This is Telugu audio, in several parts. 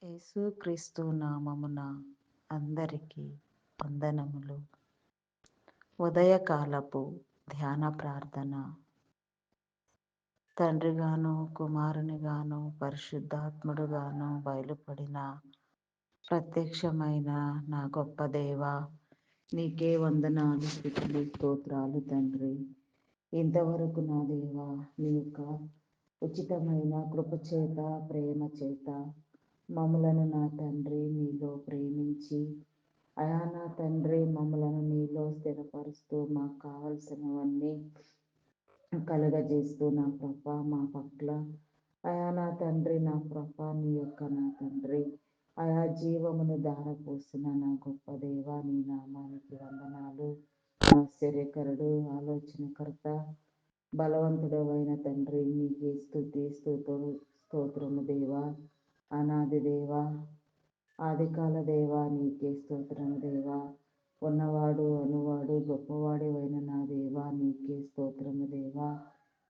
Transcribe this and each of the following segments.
యేసుక్రీస్తు నామమున అందరికీ వందనములు. ఉదయకాలపు ధ్యాన ప్రార్థన. తండ్రిగాను కుమారునిగాను పరిశుద్ధాత్ముడుగాను బయలుపడిన ప్రత్యక్షమైన నా గొప్ప దేవ, నీకే వందనాలు, స్తుతులు, స్తోత్రాలు తండ్రి. ఇంతవరకు నా దేవ, నీ యొక్క ఉచితమైన కృపచేత, ప్రేమ చేత మమ్మలను నా తండ్రి నీలో ప్రేమించి, అయా నా తండ్రి మమ్మలను నీలో స్థిరపరుస్తూ మాకు కావలసినవన్నీ కలుగజేస్తూ నా ప్రభ మా పట్ల అయా నా తండ్రి నా ప్రభ నీ యొక్క నా తండ్రి ఆయా జీవమును ధారపోసిన నా గొప్ప దేవ, నీ నామానికి వందనాలు. ఆశ్చర్యకరుడు, ఆలోచనకర్త, బలవంతుడు అయిన తండ్రి నీకే స్తుతి స్తోత్రము దేవా. అనాది దేవా, ఆదికాల దేవా, నీకే స్తోత్రము దేవా. ఉన్నవాడు అనువాడు గొప్పవాడు అయిన నా దేవా, నీకే స్తోత్రము దేవా.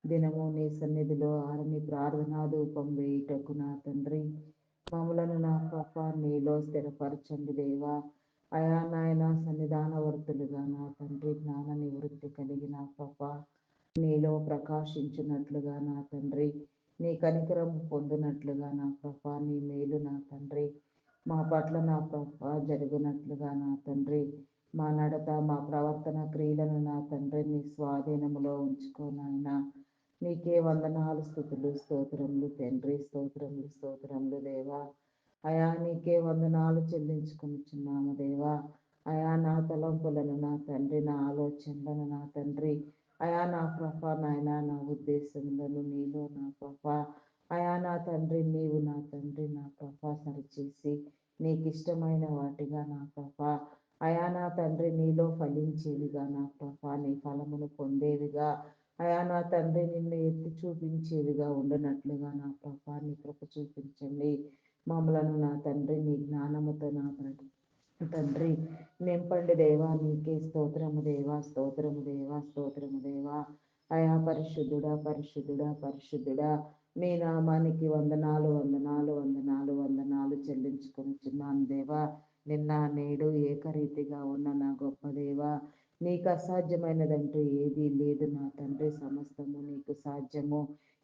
దినము నీ సన్నిధిలో ఆరని ప్రార్థనా ధూపం వేయుటకు నా తండ్రి మమ్మలను నా పాప నీలో స్థిరపరచండి దేవా. అయా నాయన సన్నిధానవర్తులుగా నా తండ్రి జ్ఞాన నివృత్తి కలిగిన పాప నీలో ప్రకాశించినట్లుగా నా తండ్రి, నీ కనికరం పొందినట్లుగా నా ప్రభ, నీ మేలు నా తండ్రి మా పట్ల నా ప్రభ జరుగునట్లుగా నా తండ్రి, మా నడత మా ప్రవర్తన క్రియలను నా తండ్రి నీ స్వాధీనములో ఉంచుకోనాయన. నీకే వందనాలు, స్తుతులు, స్తోత్రములు తండ్రి. స్తోత్రములు స్తోత్రములు దేవా. అయా నీకే వందనాలు చెల్లించుకొనిచున్నాము దేవా. అయా నా తలంపులను నా తండ్రి, నా ఆలోచనలను నా తండ్రి, అయా నా ప్రభ నాయన నా ఉద్దేశములను నీలో నా ప్రభ అయా నా తండ్రి నీవు నా తండ్రి నా ప్రభ సరిచేసి నీకు ఇష్టమైన వాటిగా నా ప్రభ అయా నా తండ్రి నీలో ఫలించేవిగా నా ప్రభ, నీ ఫలమును పొందేవిగా అయా నా తండ్రి నిన్ను ఎత్తి చూపించేవిగా ఉండనట్లుగా నా ప్రభ నీ కృప చూపించండి. మమ్మలను నా తండ్రి నీ జ్ఞానముతో నా తండ్రి నింపండి దేవా. నీకే స్తోత్రము దేవా, స్తోత్రము దేవా, స్తోత్రము దేవా. అయా పరిశుద్ధుడా, పరిశుద్ధుడా, పరిశుద్ధుడా, మీ నామానికి వందనాలు, వందనాలు, వందనాలు, వందనాలు చెల్లించుకొనిచున్నాను దేవా. నిన్న నేడు ఏకరీతిగా ఉన్న నా గొప్ప దేవా, నీకు అసాధ్యమైనదంటూ ఏదీ లేదు నా తండ్రి. సమస్తము నీకు సాధ్యము.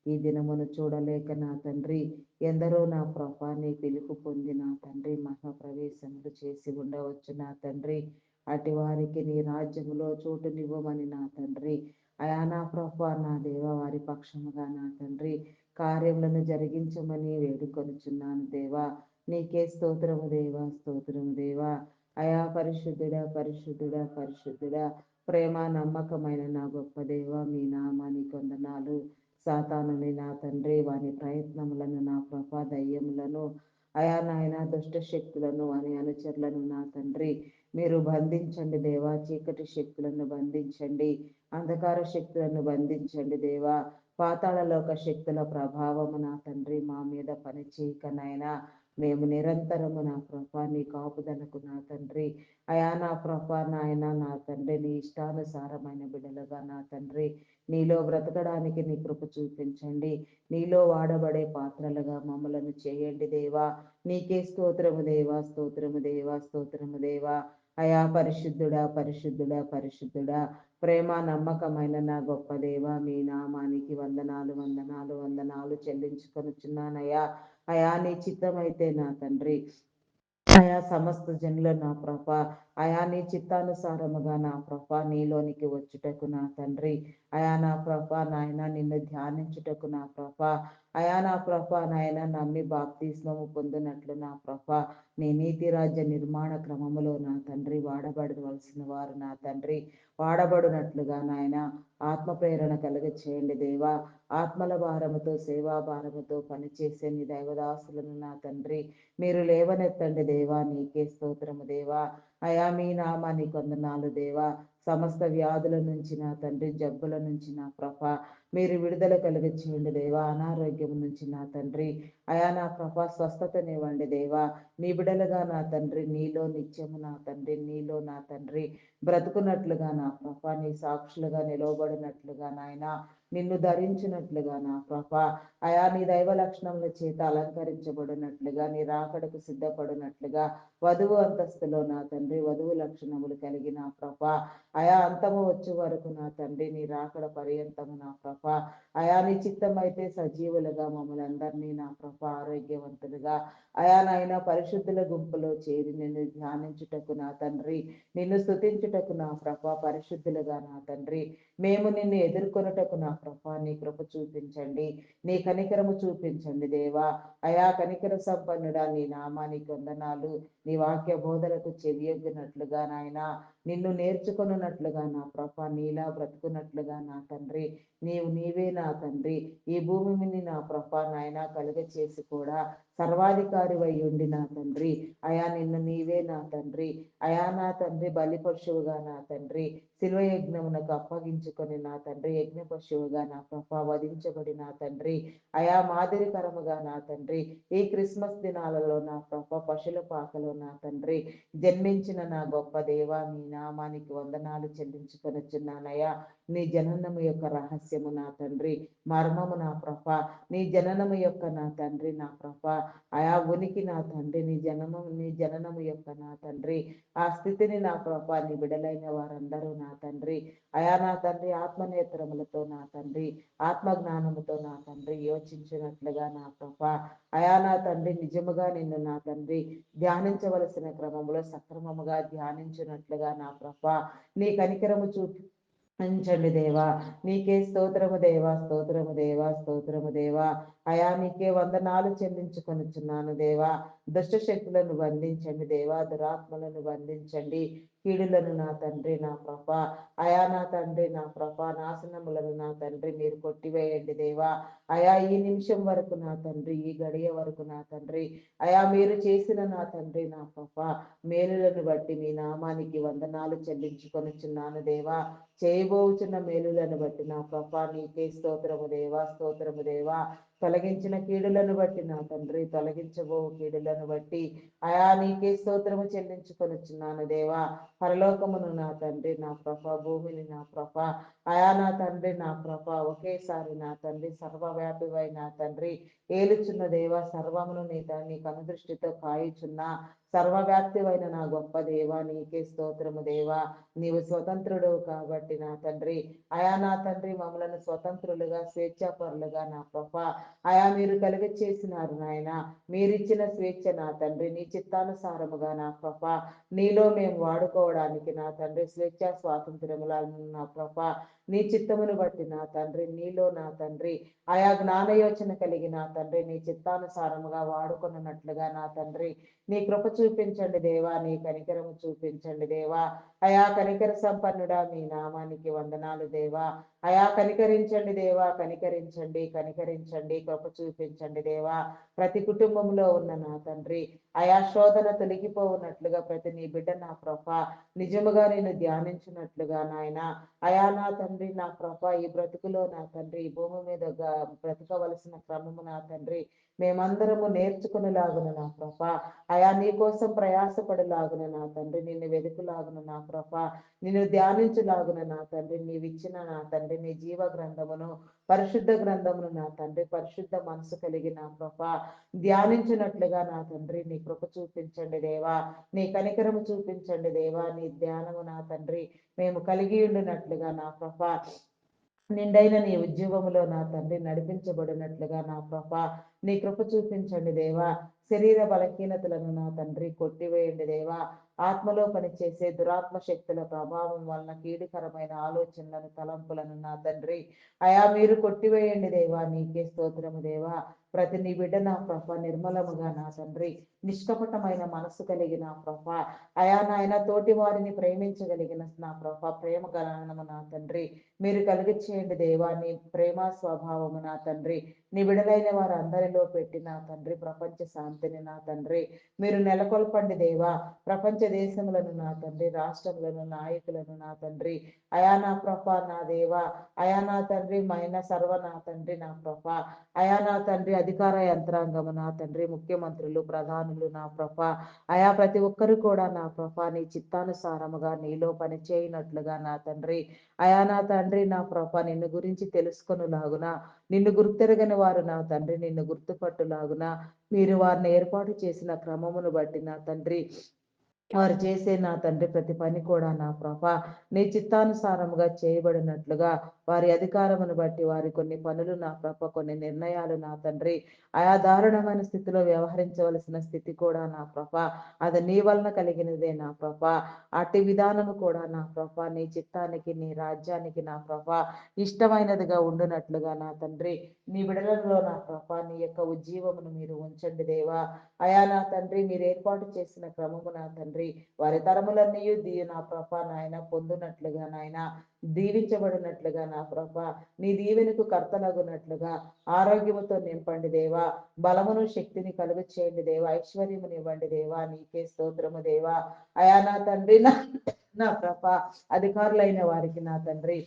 ఈ దినమును చూడలేక నా తండ్రి ఎందరో నా ప్రభా నీ పిలుపు పొంది నా తండ్రి మహా ప్రవేశములు చేసి ఉండవచ్చు నా తండ్రి. అటు వారికి నీ రాజ్యములో చోటునివ్వమని నా తండ్రి అయా నా ప్రభా నా దేవ వారి పక్షముగా నా తండ్రి కార్యములను జరిగించమని వేడుకొనుచున్నాను దేవా. నీకే స్తోత్రము దేవా, స్తోత్రము దేవా. అయా పరిశుద్ధుడా, పరిశుద్ధుడా, పరిశుద్ధుడా, ప్రేమ నమ్మకమైన నా గొప్ప దేవ, మీ నామానికి వందనాలు. సాతానుని నా తండ్రి వాని ప్రయత్నములను నా ప్రభా దయ్యములను అయా నాయన దుష్ట శక్తులను వాని అనుచరులను నా తండ్రి మీరు బంధించండి దేవా. చీకటి శక్తులను బంధించండి, అంధకార శక్తులను బంధించండి దేవా. పాతాళలోక శక్తుల ప్రభావము నా తండ్రి మా మీద పనిచేయకనైనా మేము నిరంతరము నా ప్రభా నీ కాపుదలకు నా తండ్రి అయా నా ప్రభా నాయన నా తండ్రి నీ ఇష్టానుసారమైన బిడ్డలుగా నా తండ్రి నీలో బ్రతకడానికి నీ కృప చూపించండి. నీలో వాడబడే పాత్రలుగా మమ్మలను చేయండి దేవా. నీకే స్తోత్రము దేవా, స్తోత్రము దేవా, స్తోత్రము దేవా. అయా పరిశుద్ధుడా, పరిశుద్ధుడా, పరిశుద్ధుడా, ప్రేమ నమ్మకమైన నా గొప్ప దేవ, మీ నామానికి వందనాలు, వందనాలు, వందనాలు చెల్లించుకొనుచున్నానయ్యా. అయా నీ చిత్తమైతే నా తండ్రి అయా సమస్త జనుల నా ప్రభ అయా నీ చిత్తానుసారముగా నా ప్రభ నీలోనికి వచ్చుటకు నా తండ్రి అయా నా ప్రభ నాయన నిన్ను ధ్యానించుటకు నా ప్రభ అయా నా ప్రభ నాయన నమ్మి బాప్తిస్మము పొందినట్లు నా ప్రభ నీ నీతి రాజ్య నిర్మాణ క్రమములో నా తండ్రి వాడబడవలసిన వారు నా తండ్రి వాడబడినట్లుగా నాయన ఆత్మ ప్రేరణ కలుగ చేయండి దేవా. ఆత్మల భారముతో సేవా భారముతో పనిచేసే నీ దైవదాసులను నా తండ్రి మీరు లేవనెత్తండి దేవా. నీకే స్తోత్రము దేవా. అయా మీ నామానికి వందనాలు దేవా. సమస్త వ్యాధుల నుంచి నా తండ్రి, జబ్బుల నుంచి నా ప్రభ మీరు విడుదల కలిగించేయండి దేవా. అనారోగ్యం నుంచి నా తండ్రి, అయా నా ప్రభ స్వస్థతనివ్వండి దేవా. నీ బిడలుగా నా తండ్రి, నీలో నిత్యము నా తండ్రి, నీలో నా తండ్రి బ్రతుకున్నట్లుగా నా ప్రభ, నీ సాక్షులుగా నిలవబడినట్లుగా నాయన, నిన్ను ధరించినట్లుగా నా ప్రభ, అయా నీ దైవ లక్షణముల చేత అలంకరించబడినట్లుగా, నీ రాకడకు సిద్ధపడినట్లుగా, వధువు అంతస్తులో నా తండ్రి, వధువు లక్షణములు కలిగిన ప్రభ, అయా అంతము వచ్చే వరకు నా తండ్రి, నీ రాకడ పర్యంతము నా ప్రభ, అయా నీ చిత్తం అయితే సజీవులుగా మమ్మల్ని అందరినీ నా ప్రభ ఆరోగ్యవంతులుగా, అయా నాయన పరిశుద్ధుల గుంపులో చేరి నిన్ను ధ్యానించుటకు నా తండ్రి, నిన్ను స్తుతించుటకు నా ప్రభ పరిశుద్ధులుగా నా తండ్రి, మేము నిన్ను ఎదుర్కొనుటకు నా ప్రభ నీ కృప చూపించండి, నీ కనికరము చూపించండి దేవా. అయా కనికర సంపన్నుడా నీ నామానికి వందనాలు. నీ వాక్య బోధలకు చెవియొగ్గినట్లుగా నాయన, నిన్ను నేర్చుకున్నట్లుగా నా ప్రభ, నీలా బ్రతుకున్నట్లుగా నా తండ్రి, నీవే నా తండ్రి, ఈ భూమిని నా ప్రభ నాయన కలుగ చేసి కూడా సర్వాధికారి అయి ఉండి నా తండ్రి, అయా నిన్ను నీవే నా తండ్రి, అయా నా తండ్రి బలి పశువుగా నా తండ్రి, శిల్వ యజ్ఞమునకు అప్పగించుకొని నా తండ్రి, యజ్ఞ పశువుగా నా ప్రభ వధించబడి నా తండ్రి, అయా మాదిరికరముగా నా తండ్రి, ఈ క్రిస్మస్ దినాలలో నా ప్రభ పశుల పాకలో నా తండ్రి జన్మించిన నా గొప్ప దేవా, నీ నామానికి వందనాలు చెల్లించుకొనుచున్నానయ్యా. నీ జననము యొక్క రహస్యము నా తండ్రి, మర్మము నా ప్రభ, నీ జననము యొక్క నా తండ్రి నా ప్రభ, ఆయా ఉనికి నా తండ్రి, నీ జననము యొక్క నా తండ్రి, ఆ స్థితిని నా ప్రభ నీ బిడలైన వారందరూ నా తండ్రి, అయా నా తండ్రి ఆత్మనేత్రములతో నా తండ్రి, ఆత్మ జ్ఞానముతో నా తండ్రి యోచించినట్లుగా నా ప్రభ, అయా నా తండ్రి నిజముగా నిన్ను నా తండ్రి ధ్యానించవలసిన క్రమంలో సక్రమముగా ధ్యానించినట్లుగా నా ప్రభ నీ కనికరము ఉంచండి దేవా. నీకే స్తోత్రము దేవా, స్తోత్రము దేవా, స్తోత్రము దేవా. అయా నీకే వందనాలు చెల్లించుకొనుచున్నాను దేవా. దుష్ట శక్తులను బంధించండి దేవా, దురాత్మలను బంధించండి, కీడులను నా తండ్రి నా ప్రభ, అయా నా తండ్రి నా ప్రభ నాశనములను నా తండ్రి మీరు కొట్టివేయండి దేవా. అయా ఈ నిమిషం వరకు నా తండ్రి, ఈ గడియ వరకు నా తండ్రి, అయా మీరు చేసిన నా తండ్రి నా ప్రభ మేలులను బట్టి మీ నామానికి వందనాలు చెల్లించుకొనుచున్నాను దేవా. చేయబోచున్న మేలులను బట్టి నా ప్రభ నీకే స్తోత్రము దేవా, స్తోత్రము దేవా. తొలగించిన కీడులను బట్టి నా తండ్రి, తొలగించబో కీడులను బట్టి అయా నీకే స్తోత్రము చెల్లించుకొనుచున్నాను దేవా. పరలోకమును నా తండ్రి నా ప్రభ, భూమిని నా ప్రభ, అయా నా తండ్రి నా ప్రభ ఒకేసారి నా తండ్రి సర్వవ్యాపివై నా తండ్రి ఏలుచున్న దేవా, సర్వమును నీ కనుదృష్టితో కాయుచున్న సర్వవ్యాప్తివైన నా గొప్ప దేవా నీకే స్తోత్రము దేవా. నీవు స్వతంత్రుడు కాబట్టి నా తండ్రి, అయా నా తండ్రి మమ్మలను స్వతంత్రులుగా స్వేచ్ఛాపరులుగా నా ప్రభ, అయా మీరు కలుగ చేసినారు నాయన, మీరిచ్చిన స్వేచ్ఛ నా తండ్రి, నీ చిత్తానుసారముగా నా ప్రభ నీలో మేము వాడుకోవడానికి నా తండ్రి స్వేచ్ఛ స్వాతంత్రముల నా ప్రభ, నీ చిత్తమును బట్టి నా తండ్రి, నీలో నా తండ్రి ఆయా జ్ఞానయోచన కలిగి నా తండ్రి, నీ చిత్తానుసారముగా వాడుకున్నట్లుగా నా తండ్రి నీ కృప చూపించండి దేవా, నీ కనికరము చూపించండి దేవా. అయా కనికర సంపన్నుడా మీ నామానికి వందనాలు దేవా. అయా కనికరించండి దేవా, కనికరించండి, కనికరించండి, కృప చూపించండి దేవా. ప్రతి కుటుంబంలో ఉన్న నా తండ్రి అయా శోధన తొలగిపోవునట్లుగా ప్రతి నీ బిడ్డ నా ప్రభ నిజముగా నేను ధ్యానించినట్లుగా నాయన, అయా నా తండ్రి నా ప్రభ ఈ బ్రతుకులో నా తండ్రి ఈ భూమి మీద బ్రతకవలసిన క్రమము నా తండ్రి మేమందరము నేర్చుకునేలాగున నా ప్రభ, అయా నీ కోసం ప్రయాసపడలాగున నా తండ్రి, నిన్ను వెతుకులాగున నా ప్రభ, నిన్ను ధ్యానించులాగున నా తండ్రి, నీవిచ్చిన నా తండ్రి నీ జీవ గ్రంథమును పరిశుద్ధ గ్రంథమును నా తండ్రి పరిశుద్ధ మనసు కలిగి నా ప్రభ ధ్యానించినట్లుగా నా తండ్రి నీ కృప చూపించండి దేవా, నీ కనికరము చూపించండి దేవా, నీ ధ్యానము నా తండ్రి మేము కలిగి ఉండినట్లుగా నా ప్రభ నిండైన నీ ఉద్యోగములో నా తండ్రి నడిపించబడినట్లుగా నా ప్రభ నీ కృప చూపించండి దేవా. శరీర బలహీనతలను నా తండ్రి కొట్టివేయండి దేవా. ఆత్మలో పనిచేసే దురాత్మ శక్తుల ప్రభావం వలన కీడుకరమైన ఆలోచనలను తలంపులను నా తండ్రి అయా మీరు కొట్టివేయండి దేవా, నీకే స్తోత్రము దేవా. ప్రతి నీ బిడ్డ నా ప్రభ నిర్మలముగా నా తండ్రి నిష్కపటమైన మనసు కలిగిన ప్రభ, అయా నాయన తోటి వారిని ప్రేమించగలిగిన నా ప్రభ ప్రేమ గలనము నా తండ్రి మీరు కలిగి చేయండి దేవా. నీ ప్రేమ స్వభావము నా తండ్రి నీ బిడలైన వారు అందరిలో పెట్టి నా తండ్రి ప్రపంచ శాంతిని నా తండ్రి మీరు నెలకొల్పండి దేవా. ప్రపంచ దేశములను నా తండ్రి, రాష్ట్రములను, నాయకులను నా తండ్రి, అయా నా ప్రభ నా దేవా, అయా నా తండ్రి మైన సర్వ నా తండ్రి నా ప్రభ, అయా నా తండ్రి అధికార యంత్రాంగము నా తండ్రి, ముఖ్యమంత్రులు, ప్రధానులు నా ప్రభ, అయా ప్రతి ఒక్కరు కూడా నా ప్రభ నీ చిత్తానుసారముగా నీలో పని చేయనట్లుగా నా తండ్రి, అయా నా తండ్రి నా ప్రభ నిన్ను గురించి తెలుసుకొనులాగున, నిన్ను గుర్తెరగని వారు నా తండ్రి నిన్ను గుర్తుపట్టులాగున మీరు వారిని ఏర్పాటు చేసిన క్రమమును బట్టి నా తండ్రి వారు చేసే నా తండ్రి ప్రతి పని కూడా నా ప్రభ నీ చిత్తానుసారముగా చేయబడినట్లుగా వారి అధికారమును బట్టి వారి కొన్ని పనులు నా ప్రభ కొన్ని నిర్ణయాలు నా తండ్రి ఆయా దారుణమైన స్థితిలో వ్యవహరించవలసిన స్థితి కూడా నా ప్రభ అది నీ వలన కలిగినదే నా ప్రభ అట్టి విధానము కూడా నా ప్రభ నీ చిత్తానికి నీ రాజ్యానికి నా ప్రభ ఇష్టమైనదిగా ఉండునట్లుగా నా తండ్రి నీ విడలలో నా ప్రభ నీ యొక్క ఉజ్జీవమును మీరు ఉంచండి దేవా. అయా నా తండ్రి మీరు ఏర్పాటు చేసిన క్రమము నా తండ్రి వారి తరములన్నీ నా ప్రభ నాయన పొందునట్లుగా నాయన దీవించబడినట్లుగా నా ప్రభ నీ దీవెనకు కర్తలగునట్లుగా ఆరోగ్యముతో నింపండి దేవా. బలమును శక్తిని కలుగు చేయండి దేవా. ఐశ్వర్యముని ఇవ్వండి దేవా. నీకే స్తోత్రము దేవా. అయా నా తండ్రి నా ప్రభ అధికారులైన వారికి నా తండ్రి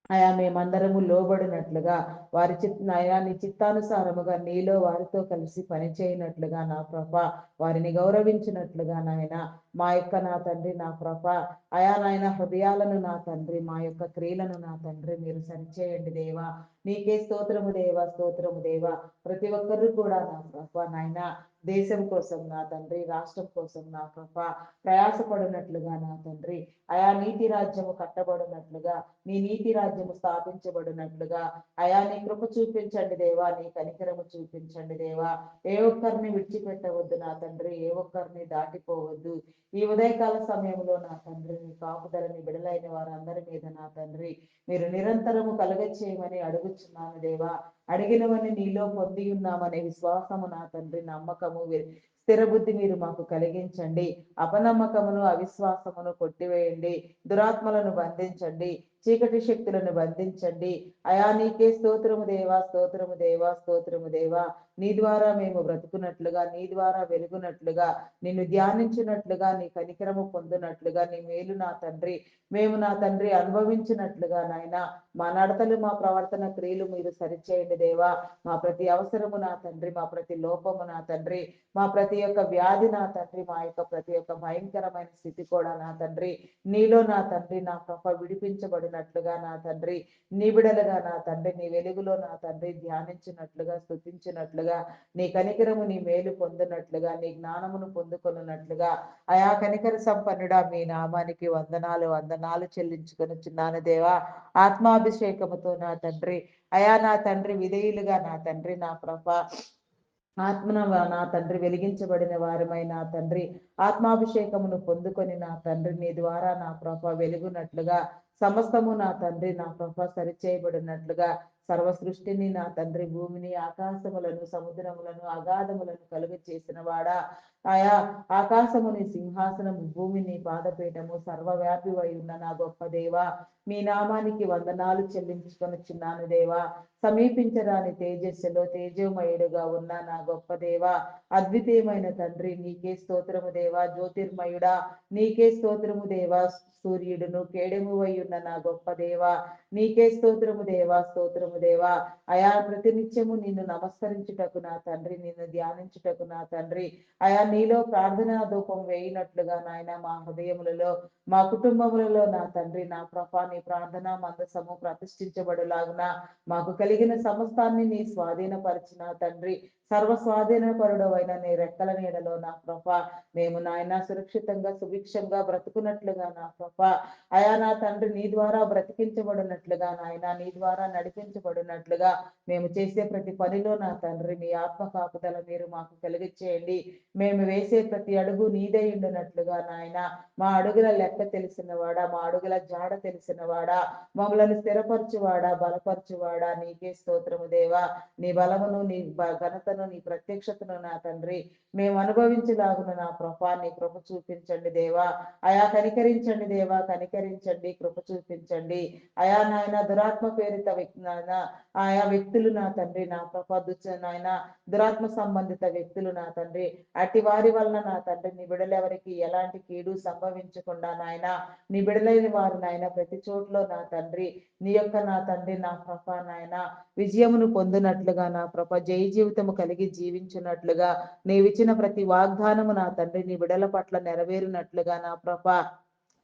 అయా మేమందరము లోబడినట్లుగా వారి అయా నీ చిత్తానుసారముగా నీలో వారితో కలిసి పనిచేయనట్లుగా నా ప్రభ వారిని గౌరవించినట్లుగా నాయన మా యొక్క నా తండ్రి నా ప్రభ అయా నాయన హృదయాలను నా తండ్రి మా యొక్క క్రియలను నా తండ్రి మీరు సరిచేయండి దేవా. నీకే స్తోత్రము దేవా, స్తోత్రము దేవా. ప్రతి ఒక్కరు కూడా నా ప్రభ నాయన దేశం కోసం నా తండ్రి రాష్ట్రం కోసం నా ప్రభ ప్రయాసపడినట్లుగా నా తండ్రి అయా నీతి రాజ్యము కట్టబడినట్లుగా నీ నీతి రాజ్యము స్థాపించబడినట్లుగా అయా నీ కృప చూపించండి దేవా. నీ కనికరము చూపించండి దేవా. ఏ ఒక్కరిని విడిచిపెట్టవద్దు నా తండ్రి, ఏ ఒక్కరిని దాటిపోవద్దు. ఈ ఉదయకాల సమయంలో నా తండ్రి నీ కాపుదలని విడలైన వారందరి మీద నా తండ్రి మీరు నిరంతరము కలగచేయమని అడుగుచున్నాను దేవా. అడిగినవని నీలో పొంది ఉన్నామనే విశ్వాసము నా తండ్రి నమ్మకము స్థిర బుద్ధి మీరు మాకు కలిగించండి. అపనమ్మకమును అవిశ్వాసమును కొట్టివేయండి. దురాత్మలను బంధించండి. చీకటి శక్తులను బంధించండి. అయా నీకే స్తోత్రము దేవా, స్తోత్రము దేవా, స్తోత్రము దేవా. నీ ద్వారా మేము బ్రతుకున్నట్లుగా నీ ద్వారా వెలుగునట్లుగా నిన్ను ధ్యానించినట్లుగా నీ కనికరము పొందునట్లుగా నీ మేలు నా తండ్రి మేము నా తండ్రి అనుభవించినట్లుగా నాయన మా నడతలు మా ప్రవర్తన క్రియలు మీరు సరిచేయండి దేవా. మా ప్రతి అవసరము నా తండ్రి మా ప్రతి లోపము నా తండ్రి మా ప్రతి ఒక్క వ్యాధి నా తండ్రి మా యొక్క ప్రతి ఒక్క భయంకరమైన స్థితి కూడా నా తండ్రి నీలో నా తండ్రి నా ప్రభ విడిపించబడినట్లుగా నా తండ్రి నీ బిడలుగా నా తండ్రి నీ వెలుగులో నా తండ్రి ధ్యానించినట్లుగా స్తుతించినట్లుగా నీ కనికరము నీ మేలు పొందినట్లుగా నీ జ్ఞానమును పొందుకొనున్నట్లుగా అయా కనికర సంపన్నుడా మీ నామానికి వందనాలు వందనాలు చెల్లించుకొనుచున్నాను దేవా. ఆత్మాభిషేకముతో నా తండ్రి అయా నా తండ్రి విధేయులుగా నా తండ్రి నా ప్రభ ఆత్మన నా తండ్రి వెలిగించబడిన వారమై నా తండ్రి ఆత్మాభిషేకమును పొందుకొని నా తండ్రి నీ ద్వారా నా ప్రభ వెలుగునట్లుగా సమస్తము నా తండ్రి నా ప్రభ సరిచేయబడినట్లుగా సర్వ సృష్టిని నా తండ్రి భూమిని ఆకాశములను సముద్రములను అగాధములను కలుగ చేసిన వాడా. ఆయా ఆకాశముని సింహాసనము భూమిని పాదపీఠము సర్వవ్యాపి అయి ఉన్న నా గొప్ప దేవా మీ నామానికి వందనాలు చెల్లించుకొనుచున్నాను దేవా. సమీపించరాని తేజస్సులో తేజోమయుడుగా ఉన్న నా గొప్ప దేవా అద్వితీయమైన తండ్రి నీకే స్తోత్రము దేవా. జ్యోతిర్మయుడా నీకే స్తోత్రము దేవా. సూర్యుడును కేడెము ఉన్న నా గొప్ప దేవా నీకే స్తోత్రము దేవా, స్తోత్రము దేవా. అయా ప్రతినిత్యము నిన్ను నమస్కరించుటకు నా తండ్రి నిన్ను ధ్యానించుటకు నా తండ్రి అయా నీలో ప్రార్థనా ధూపం వేయినట్లుగా నాయన మా హృదయములలో మా కుటుంబములలో నా తండ్రి నా ప్రభా నీ ప్రార్థనా మందసము ప్రతిష్ఠించబడులాగున మాకు కలిగిన సమస్తాన్ని నీ స్వాధీనపరిచిన తండ్రి సర్వ స్వాధీనపరుడవైన నీ రెక్కల నీడలో నా ప్రభ మేము నాయన సురక్షితంగా సుభిక్షంగా బ్రతుకున్నట్లుగా నా ప్రభ అయా నా తండ్రి నీ ద్వారా బ్రతికించబడినట్లుగా నాయన నీ ద్వారా నడిపించబడినట్లుగా మేము చేసే ప్రతి పనిలో నా తండ్రి మీ ఆత్మ కాపుదల మీరు మాకు కలిగించేయండి. మేము వేసే ప్రతి అడుగు నీదై ఉండినట్లుగా నాయన మా అడుగుల లెక్క తెలిసినవాడా మా అడుగుల జాడ తెలిసినవాడా మమ్మలను స్థిరపరచువాడా బలపరచువాడా నీకే స్తోత్రము దేవా. నీ బలమును నీ ఘనతను సన్నిధులను నీ ప్రత్యక్షతను నా తండ్రి మేము అనుభవించలాగున నా ప్రభా నీ కృప చూపించండి దేవా. అయా కనికరించండి దేవా, కనికరించండి, కృప చూపించండి. అయా నాయన దురాత్మ పేరిత వ్యక్తి నాయన ఆయా వ్యక్తులు నా తండ్రి నా ప్రభా నాయన దురాత్మ సంబంధిత వ్యక్తులు నా తండ్రి అట్టి వారి వలన నా తండ్రి నీ బిడలెవరికి ఎలాంటి కీడు సంభవించకుండా నాయన నీ బిడలైన వారు నాయన ప్రతి చోట్లో నా తండ్రి నీ యొక్క నా తండ్రి నా ప్రభా నాయన విజయమును పొందినట్లుగా నా ప్రభ జయ జీవితము కలిగి జీవించినట్లుగా నీవిచ్చిన ప్రతి వాగ్దానము నా తండ్రి నీ బిడల పట్ల నెరవేరినట్లుగా నా ప్రభ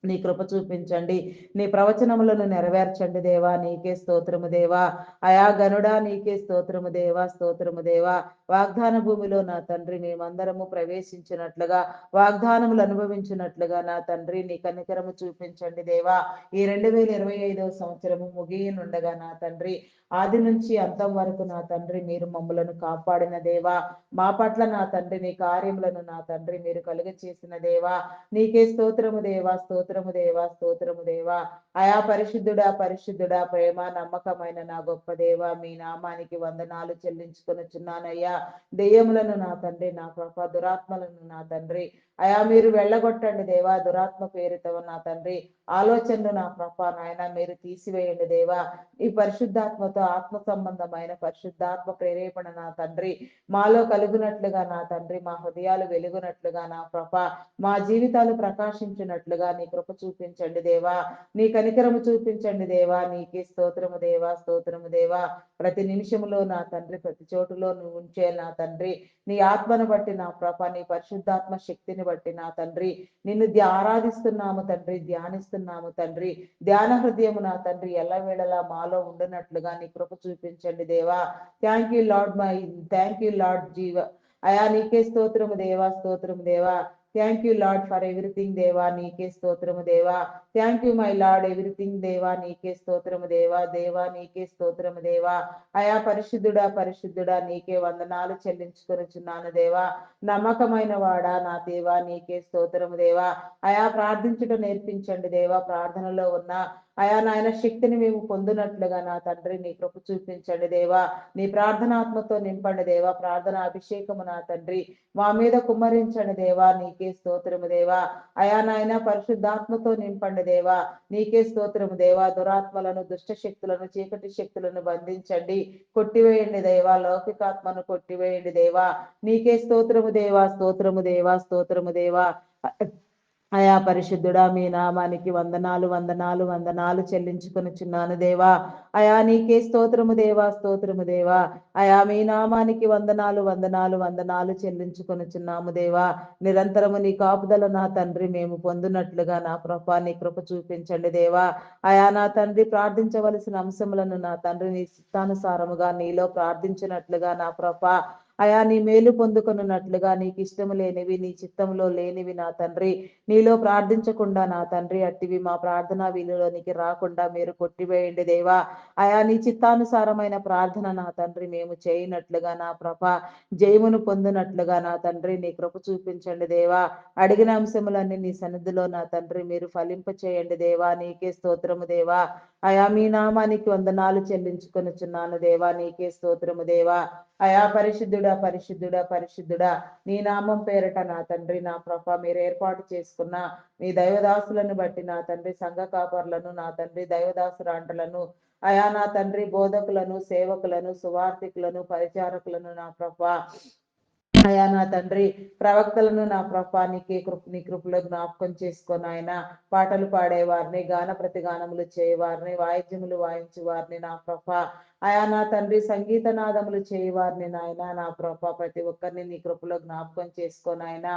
నీ కృప చూపించండి. నీ ప్రవచనములను నెరవేర్చండి దేవా. నీకే స్తోత్రము దేవా. అయా గనుడా నీకే స్తోత్రము దేవా, స్తోత్రము దేవా. వాగ్దాన భూమిలో నా తండ్రి మేమందరము ప్రవేశించినట్లుగా వాగ్దానములు అనుభవించినట్లుగా నా తండ్రి నీ కనికరము చూపించండి దేవా. ఈ 2025వ సంవత్సరము ముగియనుండగా నా తండ్రి ఆది నుంచి అంతం వరకు నా తండ్రి మీరు మమ్మలను కాపాడిన దేవా. మా పట్ల నా తండ్రి నీ కార్యములను నా తండ్రి మీరు కలుగ చేసిన దేవా. నీకే స్తోత్రము దేవా, స్తోత్రము దేవా, స్తోత్రము దేవా. అయా పరిశుద్ధుడా, పరిశుద్ధుడా, ప్రేమ నమ్మకమైన నా గొప్ప దేవా మీ నామానికి వందనాలు చెల్లించుకొనుచున్నానయ్యా. దెయ్యములను నా తండ్రి నా కృప దురాత్మలను నా తండ్రి అయా మీరు వెళ్ళగొట్టండి దేవా. దురాత్మ పేరుతో నా తండ్రి ఆలోచనలు నా ప్రభ నాయన మీరు తీసివేయండి దేవా. ఈ పరిశుద్ధాత్మతో ఆత్మ సంబంధమైన పరిశుద్ధాత్మ ప్రేరేపణ నా తండ్రి మాలో కలుగునట్లుగా నా తండ్రి మా హృదయాలు వెలుగునట్లుగా నా ప్రభ మా జీవితాలు ప్రకాశించినట్లుగా నీ కృప చూపించండి దేవా. నీ కనికరము చూపించండి దేవా. నీకే స్తోత్రము దేవా, స్తోత్రము దేవా. ప్రతి నిమిషములో నా తండ్రి ప్రతి చోటులో నువ్వు ఉంచే నా తండ్రి నీ ఆత్మను బట్టి నా ప్రభ నీ పరిశుద్ధాత్మ శక్తిని బట్టి నా తండ్రి నిన్ను ఆరాధిస్తున్నాము తండ్రి, ధ్యానిస్తున్నాము తండ్రి. ధ్యాన హృదయము నా తండ్రి ఎల్లవేళలా మాలో ఉండనట్లుగా నీ కృప చూపించండి దేవా. Thank you lord thank you lord జీవ అయా నీకే స్తోత్రము దేవా, స్తోత్రము దేవా. Thank you lord for everything దేవా. నీకే స్తోత్రము దేవా. Thank you my lord everything దేవా. నీకే స్తోత్రము దేవా. దేవా నీకే స్తోత్రము దేవా. అయా పరిశుద్ధుడా, పరిశుద్ధుడా నీకే వందనాలు చెల్లించుకొనుచున్నాను దేవా. నమ్మకమైన వాడా నా దేవా నీకే స్తోత్రము దేవా. అయా ప్రార్థించుట నేర్పించండి దేవా. ప్రార్థనలో ఉన్న అయా నాయన శక్తిని మేము పొందినట్లుగా నా తండ్రి నీ కృప చూపించండి దేవా. నీ ప్రార్థనాత్మతో నింపండి దేవా. ప్రార్థన అభిషేకము నా తండ్రి మా మీద కుమ్మరించండి దేవా. నీకే స్తోత్రము దేవా. అయా నాయన పరిశుద్ధాత్మతో నింపండి దేవా. నీకే స్తోత్రము దేవా. దురాత్మలను దుష్ట శక్తులను చీకటి శక్తులను బంధించండి, కొట్టివేయండి దేవా. లౌకికాత్మను కొట్టివేయండి దేవా. నీకే స్తోత్రము దేవా, స్తోత్రము దేవా, స్తోత్రము దేవా. అయా పరిశుద్ధుడా మీ నామానికి వందనాలు, వందనాలు, వందనాలు చెల్లించుకొనుచున్నాను దేవా. అయా నీకే స్తోత్రము దేవా, స్తోత్రము దేవా. అయా మీ నామానికి వందనాలు, వందనాలు, వందనాలు చెల్లించుకొనుచున్నాము దేవా. నిరంతరము నీ కాపుదల నా తండ్రి మేము పొందునట్లుగా నా ప్రభా నీ కృప చూపించండి దేవా. అయా నా తండ్రి ప్రార్థించవలసిన అంశములను నా తండ్రి నీ చిత్తానుసారముగా నీలో ప్రార్థించినట్లుగా నా ప్రభా అయా నీ మేలు పొందుకొనున్నట్లుగా నీకు ఇష్టము లేనివి నీ చిత్తంలో లేనివి నా తండ్రి నీలో ప్రార్థించకుండా నా తండ్రి అట్టివి మా ప్రార్థన వీలులోనికి రాకుండా మీరు కొట్టివేయండి దేవా. అయా నీ చిత్తానుసారమైన ప్రార్థన నా తండ్రి మేము చేయనట్లుగా నా ప్రభ జయమును పొందినట్లుగా నా తండ్రి నీ కృప చూపించండి దేవా. అడిగిన అంశములన్నీ నీ సన్నిధిలో నా తండ్రి మీరు ఫలింప చేయండి దేవా. నీకే స్తోత్రము దేవా. అయా మీ నామానికి వందనాలు చెల్లించుకొనుచున్నాను దేవా. నీకే స్తోత్రము దేవా. అయా పరిశుద్ధుడా, పరిశుద్ధుడా, పరిశుద్ధుడా నీ నామం పేరట నా తండ్రి నా ప్రభ మీరు ఏర్పాటు చేసుకున్న మీ దైవదాసులను బట్టి నా తండ్రి సంఘ కాపర్లను నా తండ్రి దైవదాసురాంటలను అయా నా తండ్రి బోధకులను, సేవకులను, సువార్థికులను, పరిచారకులను నా ప్రభ అయా నా తండ్రి ప్రవక్తలను నా ప్రభా నీ కృపలో జ్ఞాపకం చేసుకొని ఆయన పాటలు పాడేవారిని, గాన ప్రతిగానములు చేయవారిని, వాయిద్యములు వాయించే వారిని నా ప్రభా అయా నా తండ్రి సంగీత నాదములు చేయవారిని నాయన నా ప్రభా ప్రతి ఒక్కరిని నీ కృపలో జ్ఞాపకం చేసుకొని ఆయన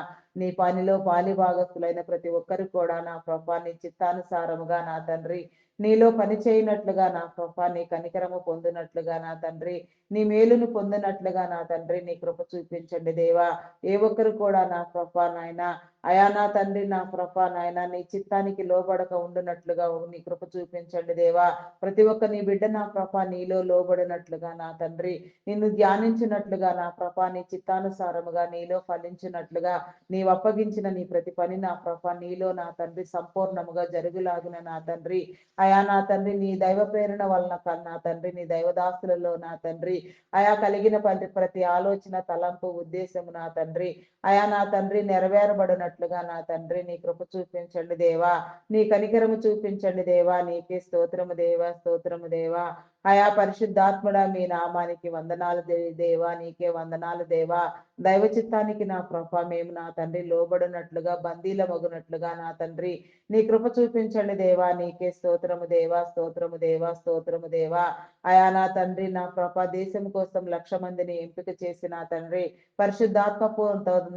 నీ పనిలో పాలిభాగస్తులైన ప్రతి ఒక్కరు కూడా నా ప్రభా నీ చిత్తానుసారముగా నా తండ్రి నీలో పని చేయనట్లుగా నా ప్రభా నీ కనికరము పొందినట్లుగా నా తండ్రి నీ మేలును పొందినట్లుగా నా తండ్రి నీ కృప చూపించండి దేవా. ఏ ఒక్కరు కూడా నా ప్రభా నాయన అయా నా తండ్రి నా ప్రభ నాయన నీ చిత్తానికి లోబడక ఉండునట్లుగా నీ కృప చూపించండి దేవా. ప్రతి ఒక్క నీ బిడ్డ నా ప్రభ నీలో లోబడినట్లుగా నా తండ్రి, నిన్ను ధ్యానించినట్లుగా నా ప్రభ నీ చిత్తానుసారముగా నీలో ఫలించినట్లుగా నీవు అప్పగించిన నీ ప్రతి పని నా ప్రభ నీలో నా తండ్రి సంపూర్ణముగా జరుగులాగిన నా తండ్రి. అయా నా తండ్రి నీ దైవ ప్రేరణ వలన నా తండ్రి నీ దైవదాసులలో నా తండ్రి అయా కలిగిన ప్రతి ఆలోచన తలంపు ఉద్దేశము నా తండ్రి అయా నా తండ్రి నెరవేరబడినట్లుగా నా తండ్రి నీ కృప చూపించండి దేవా. నీ కనికరము చూపించండి దేవా. నీకే స్తోత్రము దేవా, స్తోత్రము దేవా. అయా పరిశుద్ధాత్ముడా మీ నామానికి వందనాలు దేవా. నీకే వందనాలు దేవా. దైవ చిత్తానికి నా ప్రభ మేము నా తండ్రి లోబడినట్లుగా బందీలమగునట్లుగా నా తండ్రి నీ కృప చూపించండి దేవా. నీకే స్తోత్రము దేవా, స్తోత్రము దేవా, స్తోత్రము దేవా. అయా నా తండ్రి నా ప్రభ దేశం కోసం 1,00,000 మందిని ఎంపిక చేసి నా తండ్రి పరిశుద్ధాత్మతో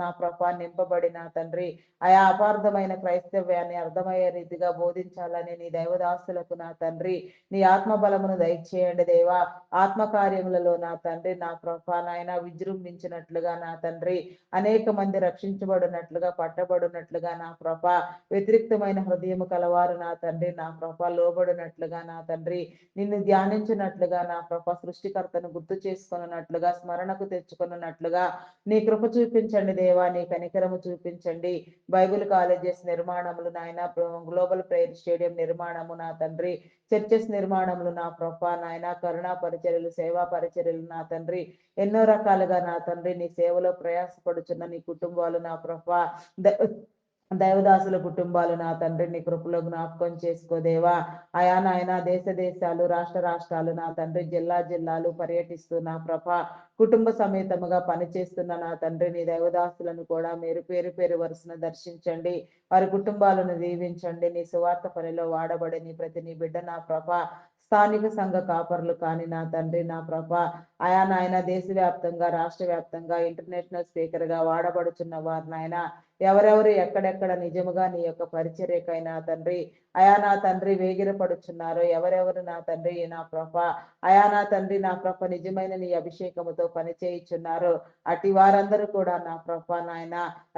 నా ప్రభ నింపబడి నా తండ్రి అయా అపార్థమైన క్రైస్తవ్యాన్ని అర్థమయ్యే రీతిగా బోధించాలని నీ దైవదాసులకు నా తండ్రి నీ ఆత్మ బలమును దయచేయండి దేవా. ఆత్మ కార్యములలో నా తండ్రి నా ప్రభ నాయన విజృంభించినట్లుగా నా తండ్రి అనేక మంది రక్షించబడినట్లుగా పట్టబడినట్లుగా నా ప్రభ వ్యతిరిక్తమైన హృదయము కలవారు నా తండ్రి నా ప్రభ లోబడినట్లుగా నా తండ్రి నిన్ను ధ్యానించినట్లుగా నా ప్రభ సృష్టికర్తను గుర్తు చేసుకున్నట్లుగా స్మరణకు తెచ్చుకున్నట్లుగా నీ కృప చూపించండి దేవా. నీ కనికరము చూపించండి. బైబిల్ కాలేజెస్ నిర్మాణములు నాయన, గ్లోబల్ ప్రేయర్ స్టేడియం నిర్మాణము నా తండ్రి, చర్చెస్ నిర్మాణములు నా ప్రభ నాయన, కరుణా పరిచర్యలు సేవా పరిచర్యలు నా తండ్రి ఎన్నో రకాలుగా నా తండ్రి నీ సేవలో ప్రయాసపడుచున్న నీ కుటుంబాలు నా ప్రభ దైవదాసుల కుటుంబాలు నా తండ్రి నీ కృపలో జ్ఞాపకం చేసుకోదేవా. అయా నాయన దేశ దేశాలు రాష్ట్ర రాష్ట్రాలు నా తండ్రి జిల్లా జిల్లాలు పర్యటిస్తూ నా ప్రభ కుటుంబ సమేతముగా పనిచేస్తున్న నా తండ్రి నీ దైవదాసులను కూడా మీరు పేరు పేరు వరుసను దర్శించండి. వారి కుటుంబాలను దీవించండి. నీ సువార్త పనిలో వాడబడే నీ ప్రతి నీ బిడ్డ నా ప్రభ స్థానిక సంఘ కాపర్లు కానీ నా తండ్రి నా ప్రభ అయా నాయన దేశవ్యాప్తంగా రాష్ట్ర వ్యాప్తంగా ఇంటర్నేషనల్ స్పీకర్ గా వాడబడుచున్న వారు నాయన ఎవరెవరు ఎక్కడెక్కడ నిజముగా నీ యొక్క పరిచర్యకైనా తండ్రి అయా నా తండ్రి వేగిరపడుచున్నారో ఎవరెవరు నా తండ్రి నా ప్రభ అయా నా తండ్రి నా ప్రభ నిజమైన నీ అభిషేకముతో పని చేయించున్నారు. అటు వారందరూ కూడా నా ప్రభ నాయన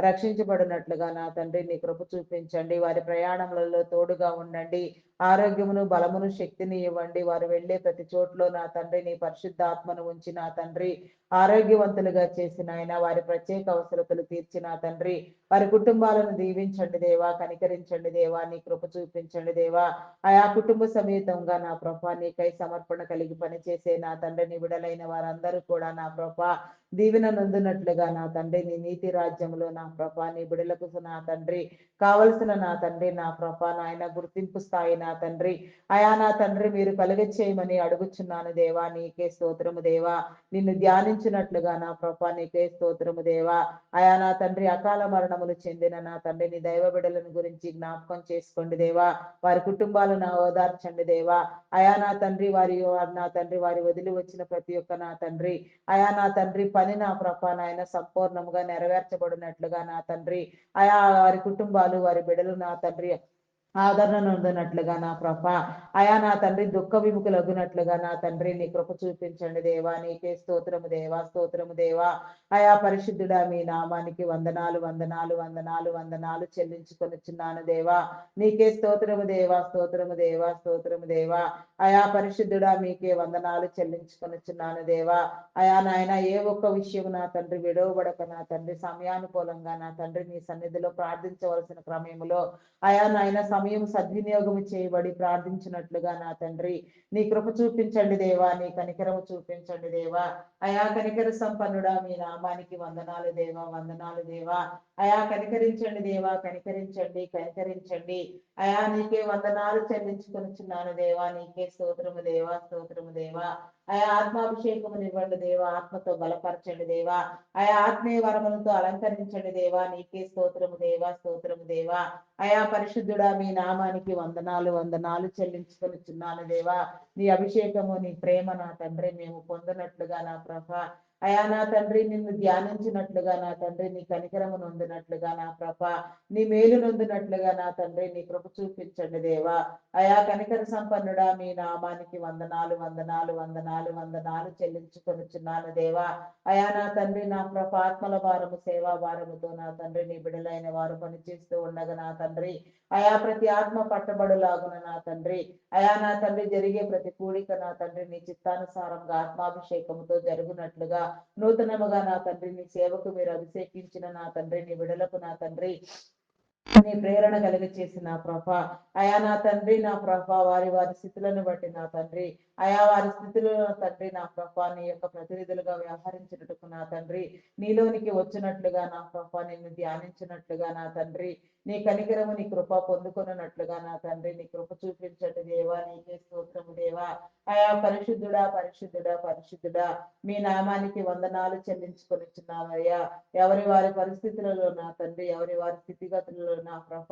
రక్షించబడినట్లుగా నా తండ్రి నీ కృప చూపించండి. వారి ప్రయాణములలో తోడుగా ఉండండి. ఆరోగ్యమును బలమును శక్తిని ఇవ్వండి. వారు వెళ్ళే ప్రతి చోట్లో నా తండ్రి నీ పరిశుద్ధాత్మను ఉంచి నా తండ్రి ఆరోగ్యవంతులుగా చేసిన ఆయన వారి ప్రత్యేక అవసరతలు తీర్చిన తండ్రి వారి కుటుంబాలను దీవించండి దేవా. కనికరించండి దేవా. నీ కృప చూపించండి దేవా. ఆయా కుటుంబ సమేతంగా నా ప్రభ నీకై సమర్పణ కలిగి పనిచేసే నా తండ్రి నీ విడలైన వారందరూ కూడా నా ప్రభ దీవెన నందునట్లుగా నా తండ్రి నీ నీతి రాజ్యంలో నా ప్రభ నీ బిడలకు నా తండ్రి కావలసిన నా తండ్రి నా ప్రభ నాయన గుర్తింపు స్థాయి నా తండ్రి అయా నా తండ్రి మీరు కలుగ చేయమని అడుగుచున్నాను దేవా. నీకే స్తోత్రము దేవా. నిన్ను ధ్యానించినట్లుగా నా ప్రభ నీకే స్తోత్రము దేవా. అయా నా తండ్రి అకాల మరణములు చెందిన నా తండ్రి నీ దైవ బిడలను గురించి జ్ఞాపకం చేసుకోండి దేవా. వారి కుటుంబాలను ఓదార్చండి దేవా. అయా నా తండ్రి నా తండ్రి వారి వదిలి వచ్చిన ప్రతి ఒక్క నా తండ్రి అయా నా తండ్రి పని నా ప్రభ నాయన సంపూర్ణముగా నెరవేర్చబడినట్లుగా నా తండ్రి అయా వారి కుటుంబాలు వారి బిడలు నా తండ్రి ఆదరణ నొందినట్లుగా నా ప్రభ అయా నా తండ్రి దుఃఖ విముఖులగునట్లుగా నా తండ్రి నీ కృప చూపించండి దేవా. నీకే స్తోత్రము దేవా, స్తోత్రము దేవా. అయా పరిశుద్ధుడా మీ నామానికి వందనాలు వందనాలు వందనాలు వందనాలు చెల్లించుకొనిచున్నాను దేవా. నీకే స్తోత్రము దేవా, స్తోత్రము దేవా, స్తోత్రము దేవా. అయా పరిశుద్ధుడా మీకే వందనాలు చెల్లించుకొనిచున్నాను దేవా. అయా నాయన ఏ ఒక్క విషయం నా తండ్రి విడవబడక నా తండ్రి సమయానుకూలంగా నా తండ్రి నీ సన్నిధిలో ప్రార్థించవలసిన క్రమములో అయా నాయన సమయం సద్వినియోగం చేయబడి ప్రార్థించినట్లుగా నా తండ్రి నీ కృప చూపించండి దేవా. నీ కనికరము చూపించండి దేవా. అయా కనికర సంపన్నుడా మీ నామానికి వందనాలు దేవా, వందనాలు దేవా. అయా కనికరించండి దేవా, కనికరించండి, కనికరించండి. అయా నీకే వందనాలు చెల్లించుకొనిచున్నాను దేవా. నీకే స్తోత్రము దేవా, స్తోత్రము దేవా. అయా ఆత్మాభిషేకము ఇవ్వండి దేవా. ఆత్మతో బలపరచండి దేవా. అయా ఆత్మీయ వరములతో అలంకరించండి దేవా. నీకే స్తోత్రము దేవా, స్తోత్రము దేవా. అయా పరిశుద్ధుడా మీ నామానికి వందనాలు వందనాలు చెల్లించుకొనిచున్నాను దేవా. నీ అభిషేకము నీ ప్రేమ నా తండ్రి మేము పొందినట్లుగా నా ప్రభ అయా నా తండ్రి నిన్ను ధ్యానించినట్లుగా నా తండ్రి నీ కనికరము నొందినట్లుగా నా ప్రభ నీ మేలు నొందినట్లుగా నా తండ్రి నీ కృప చూపించండి దేవా. అయా కనికర సంపన్నుడా మీ నామానికి వందనాలు వందనాలు వందనాలు వందనాలు చెల్లించుకొనుచున్నాను దేవా. అయా నా తండ్రి నా ప్రభ ఆత్మల భారము సేవా భారముతో నా తండ్రి నీ బిడలైన వారు పనిచేస్తూ ఉండగా నా తండ్రి అయా ప్రతి ఆత్మ పట్టబడులాగున నా తండ్రి అయా నా తండ్రి జరిగే ప్రతి కూడిక నా తండ్రి నీ చిత్తానుసారంగా ఆత్మాభిషేకముతో జరుగునట్లుగా నూతనముగా నా తండ్రి నీ సేవకు మీరు అభిషేకించిన నా తండ్రి నీ విడలకు నా తండ్రి నీ ప్రేరణ కలిగి చేసిన ప్రభ అయా నా తండ్రి నా ప్రభ వారి వారి స్థితులను బట్టి నా తండ్రి అయా వారి స్థితులను తండ్రి నా ప్రభ నీ యొక్క ప్రతినిధులుగా వ్యవహరించినట్టుకు నా తండ్రి నీలోనికి వచ్చినట్లుగా నా ప్రభ నిన్ను ధ్యానించినట్లుగా నా తండ్రి నీ కనికరము నీ కృప పొందుకొనున్నట్లుగా నా తండ్రి నీ కృప చూపించండి దేవా. నీకే స్తోత్రము దేవా. అయా పరిశుద్ధుడా పరిశుద్ధుడా పరిశుద్ధుడా మీ నామానికి వందనాలు చెల్లించుకొనిచున్నామయ్యా. ఎవరి వారి పరిస్థితులలో నా తండ్రి ఎవరి వారి స్థితిగతులలో నా ప్రభ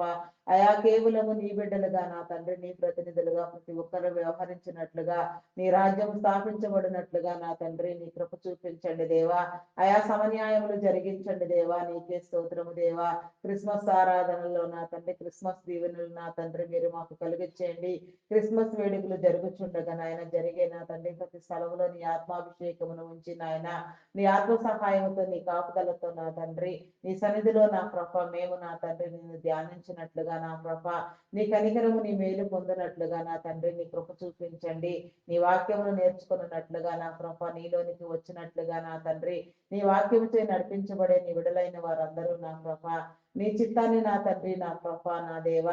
అయా కేవలము నీ బిడ్డలుగా నా తండ్రి నీ ప్రతినిధులుగా ప్రతి ఒక్కరు వ్యవహరించినట్లుగా నీ రాజ్యం స్థాపించబడినట్లుగా నా తండ్రి నీ కృప చూపించండి దేవా. అయా సమన్యాయములు జరిగించండి దేవా. నీకే స్తోత్రము దేవా. క్రిస్మస్ ఆరాధనలో నా తండ్రి క్రిస్మస్ దీవెనలు నా తండ్రి మీరు మాకు కలిగించేయండి. క్రిస్మస్ వేడుకలు జరుగుచుండగా నాయన జరిగే నా తండ్రి ప్రతి స్థలంలో నీ ఆత్మాభిషేకమును ఉంచి నాయన నీ ఆత్మ సహాయంతో నీ కాపుదలతో నా తండ్రి నీ సన్నిధిలో నా ప్రభ మేము నా తండ్రి నిన్ను ధ్యానించినట్లుగా నా ప్రభ నీ కనికరము నీ మేలు పొందినట్లుగా నా తండ్రి నీ కృప చూపించండి. నీ వాక్యమును నేర్చుకున్నట్లుగా నా ప్రభ నీలోనికి వచ్చినట్లుగా నా తండ్రి నీ వాక్యముచే నడిపించబడే నీ విడుదలైన వారందరూ నా ప్రభ నీ చిత్తాన్ని నా తండ్రి నా ప్రభ నా దేవ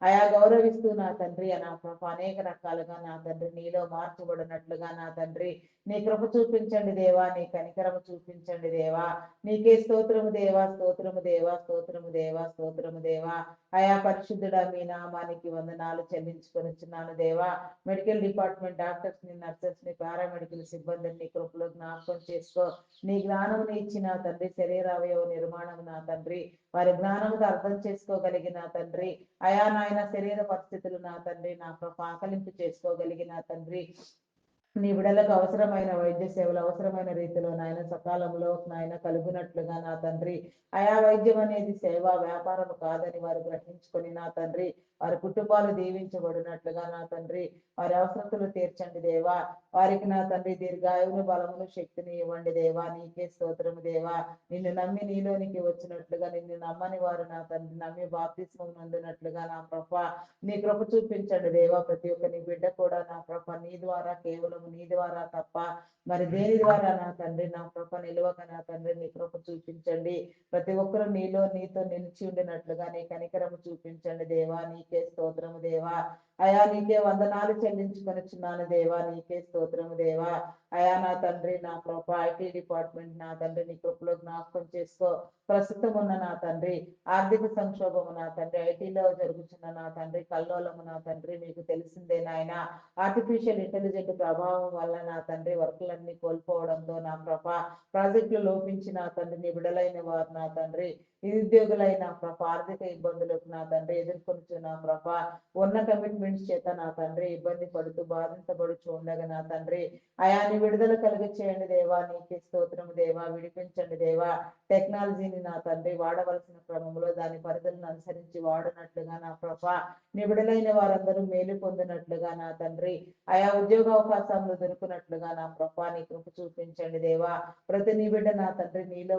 అయా గౌరవిస్తూ నా తండ్రి నా ప్రభ అనేక రకాలుగా నా తండ్రి నీలో మార్చబడినట్లుగా నా తండ్రి నీ కృప చూపించండి దేవా. నీ కనికరము చూపించండి దేవా. నీకే స్తోత్రము దేవా స్తోత్రము దేవా స్తోత్రము దేవా స్తోత్రము దేవా. అయా పరిశుద్ధుడా మీ నామానికి వందనాలు చెల్లించుకొనిచున్నాను దేవా. మెడికల్ డిపార్ట్మెంట్ డాక్టర్స్ ని నర్సెస్ ని పారామెడికల్ సిబ్బందిని నీ కృపలో జ్ఞాపకం చేసుకో. నీ జ్ఞానముని ఇచ్చిన తండ్రి శరీరావయవ నిర్మాణం నా తండ్రి వారి జ్ఞానముతో అర్థం చేసుకోగలిగిన తండ్రి అయా నాయన శరీర పరిస్థితులు నా తండ్రి నా ఆకలింపు చేసుకోగలిగిన తండ్రి నీ బిడలకు అవసరమైన వైద్య సేవలు అవసరమైన రీతిలో నాయన సకాలంలో నాయన కలుగునట్లుగా నా తండ్రి అయా వైద్యం అనేది సేవ వ్యాపారం కాదని వారు గ్రహించుకొని నా తండ్రి వారి కుటుంబాలు దీవించబడినట్లుగా నా తండ్రి వారి అవసరతలు తీర్చండి దేవా. వారికి నా తండ్రి దీర్ఘాయువును బలమును శక్తిని ఇవ్వండి దేవా. నీకే స్తోత్రము దేవా. నిన్ను నమ్మి నీలోనికి వచ్చినట్లుగా నిన్ను నమ్మని వారు నా తండ్రి నమ్మి బాప్తిస్మం నందినట్లుగా నా ప్రభ నీ కృప చూపించండి దేవా. ప్రతి ఒక్క నీ బిడ్డ కూడా నా ప్రభ నీ ద్వారా కేవలం నీ ద్వారా తప్ప మరి దేని ద్వారా నా తండ్రి నా కృప నిలువక నా తండ్రి నీ కృప చూపించండి. ప్రతి ఒక్కరు నీలో నీతో నిలిచి ఉండినట్లుగా నీ కనికరము చూపించండి దేవా. నీకే స్తోత్రము దేవా. అయా నీకే వందనాలు చెల్లించుకొనిచున్నాను దేవా. నీకే స్తోత్రము దేవా. అయా నా తండ్రి నా కృప ఐటీ డిపార్ట్మెంట్ నా తండ్రి నీ కృపలో జ్ఞాపకం చేసుకో. ప్రస్తుతం ఉన్న నా తండ్రి ఆర్థిక సంక్షోభము నా తండ్రి ఐటీలో జరుగుతున్న నా తండ్రి కల్లోలము నా తండ్రి మీకు తెలిసిందే నాయన. ఆర్టిఫిషియల్ ఇంటెలిజెంట్ ప్రభావం వల్ల నా తండ్రి వర్కులన్నీ కోల్పోవడంతో నా ప్రభ ప్రాజెక్టులు లోపించి నా తండ్రి నీ బిడలైన వారు నా తండ్రి నిరుద్యోగులైన ప్రభ ఆర్థిక ఇబ్బందులకు నా తండ్రి ఎదుర్కొంటూ నా ప్రభ ఉన్న కమిట్మెంట్స్ చేత నా తండ్రి ఇబ్బంది పడుతూ బాధించబడుచు ఉండగా నా తండ్రి అయాన్ని విడుదల కలిగి చేయండి దేవా. నీకే స్తోత్రము దేవా. విడిపించండి దేవా. టెక్నాలజీని నా తండ్రి వాడవలసిన క్రమంలో దాని పరిధులను అనుసరించి వాడినట్లుగా నా ప్రభ నీ విడుదలైన వారందరూ మేలు పొందినట్లుగా నా తండ్రి ఆయా ఉద్యోగ అవకాశాలు దొరికినట్లుగా నా ప్రభ నీ కృప చూపించండి దేవా. ప్రతి నీ బిడ్డ నా తండ్రి నీలో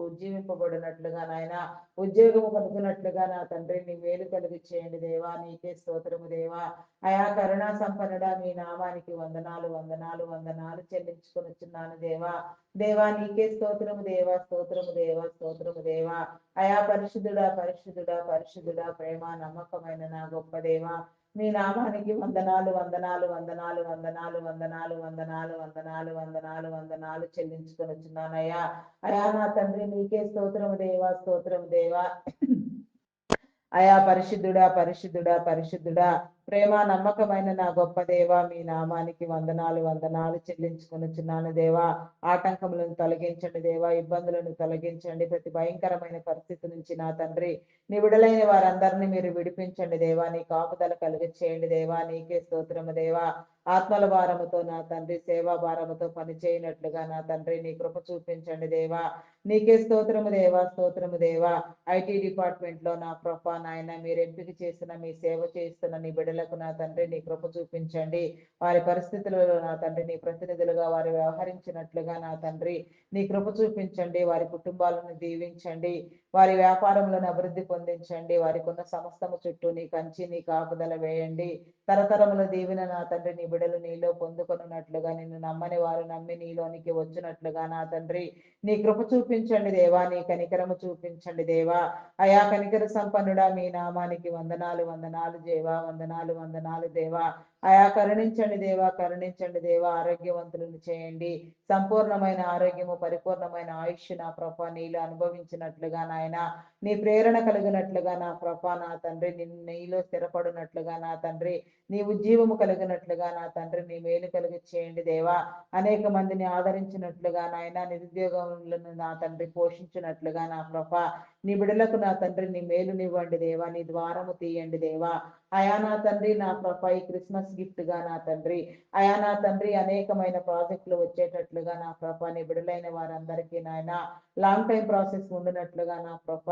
ఉజ్జీవింపబడినట్లుగా నాయన ఉద్యోగము కలుగునట్లుగా నా తండ్రి నీ మేలు కలిగి చేయండి దేవా. నీకే స్తోత్రము దేవా. అయా కరుణా సంపన్నుడా మీ నామానికి వందనాలు వందనాలు వందనాలు చెల్లించుకొనిచున్నాను దేవా. దేవా నీకే స్తోత్రము దేవా స్తోత్రము దేవా స్తోత్రము దేవా. అయా పరిశుద్ధుడా పరిశుద్ధుడా పరిశుద్ధుడా ప్రేమ నమ్మకమైన నా గొప్ప దేవా. మీ నామానికి వందనాలు వందనాలు వందనాలు వందనాలు వందనాలు వందనాలు వందనాలు వందనాలు వందనాలు చెల్లించుకొనిచున్నానయ్యా. అయా నా తండ్రి నీకే స్తోత్రము దేవా స్తోత్రము దేవా. అయా పరిశుద్ధుడా పరిశుద్ధుడా పరిశుద్ధుడా ప్రేమ నమ్మకమైన నా గొప్ప దేవ, మీ నామానికి వందనాలు వందనాలు చెల్లించుకొనుచున్నాను దేవా. ఆటంకములను తొలగించండి దేవా, ఇబ్బందులను తొలగించండి. ప్రతి భయంకరమైన పరిస్థితి నుంచి నా తండ్రి నీ విడుదలైన వారందరినీ మీరు విడిపించండి దేవా. నీ కాపుదల కలుగ చేయండి దేవా. నీకే స్తోత్రము దేవా. ఆత్మల భారముతో నా తండ్రి సేవా భారముతో పని చేయనట్లుగా నా తండ్రి నీ కృప చూపించండి దేవా. నీకే స్తోత్రము దేవా, స్తోత్రము దేవా. ఐటీ డిపార్ట్మెంట్ లో నా ప్రభా నాయన మీరు ఎంపిక చేసిన మీ సేవ చేస్తున్న నీ బిడ్డలకు నా తండ్రి నీ కృప చూపించండి. వారి పరిస్థితులలో నా తండ్రి నీ ప్రతినిధులుగా వారు వ్యవహరించినట్లుగా నా తండ్రి నీ కృప చూపించండి. వారి కుటుంబాలను దీవించండి. వారి వ్యాపారములను అభివృద్ధి పొందించండి. వారికి ఉన్న సమస్తము చుట్టూ నీ కంచి నీ కాపుదల వేయండి. తరతరముల దీవెన నా తండ్రి నీ బిడలు నీలో పొందుకొనున్నట్లుగా, నిన్ను నమ్మని వారు నమ్మి నీలోనికి వచ్చినట్లుగా నా తండ్రి నీ కృప చూపించండి దేవా. నీ కనికరము చూపించండి దేవా. అయా కనికర సంపన్నుడా, మీ నామానికి వందనాలు వందనాలు దేవా, వందనాలు వందనాలు దేవా. అయా కరుణించండి దేవా, కరుణించండి దేవా. ఆరోగ్యవంతులను చేయండి. సంపూర్ణమైన ఆరోగ్యము పరిపూర్ణమైన ఆయుష్ నా ప్రభ నీలో అనుభవించినట్లుగా నాయన నీ ప్రేరణ కలిగినట్లుగా నా ప్రభ నా తండ్రి నీలో స్థిరపడినట్లుగా నా తండ్రి నీ ఉజ్జీవము కలిగినట్లుగా నా తండ్రి నీ మేలు కలిగి చేయండి దేవా. అనేక మందిని ఆదరించినట్లుగా నాయన నిరుద్యోగములను నా తండ్రి పోషించినట్లుగా నా ప్రభ నీ బిడలకు నా తండ్రి నీ మేలునివ్వండి దేవా. నీ ద్వారము తీయండి దేవా. అయా నా తండ్రి నా ప్రభ ఈ క్రిస్మస్ గిఫ్ట్ గా నా తండ్రి అయా నా తండ్రి అనేకమైన ప్రాజెక్టులు వచ్చేటట్లుగా నా ప్రభ నీ బిడలైన వారందరికీ నాయన లాంగ్ టైం ప్రాసెస్ ఉండినట్లుగా నా ప్రభ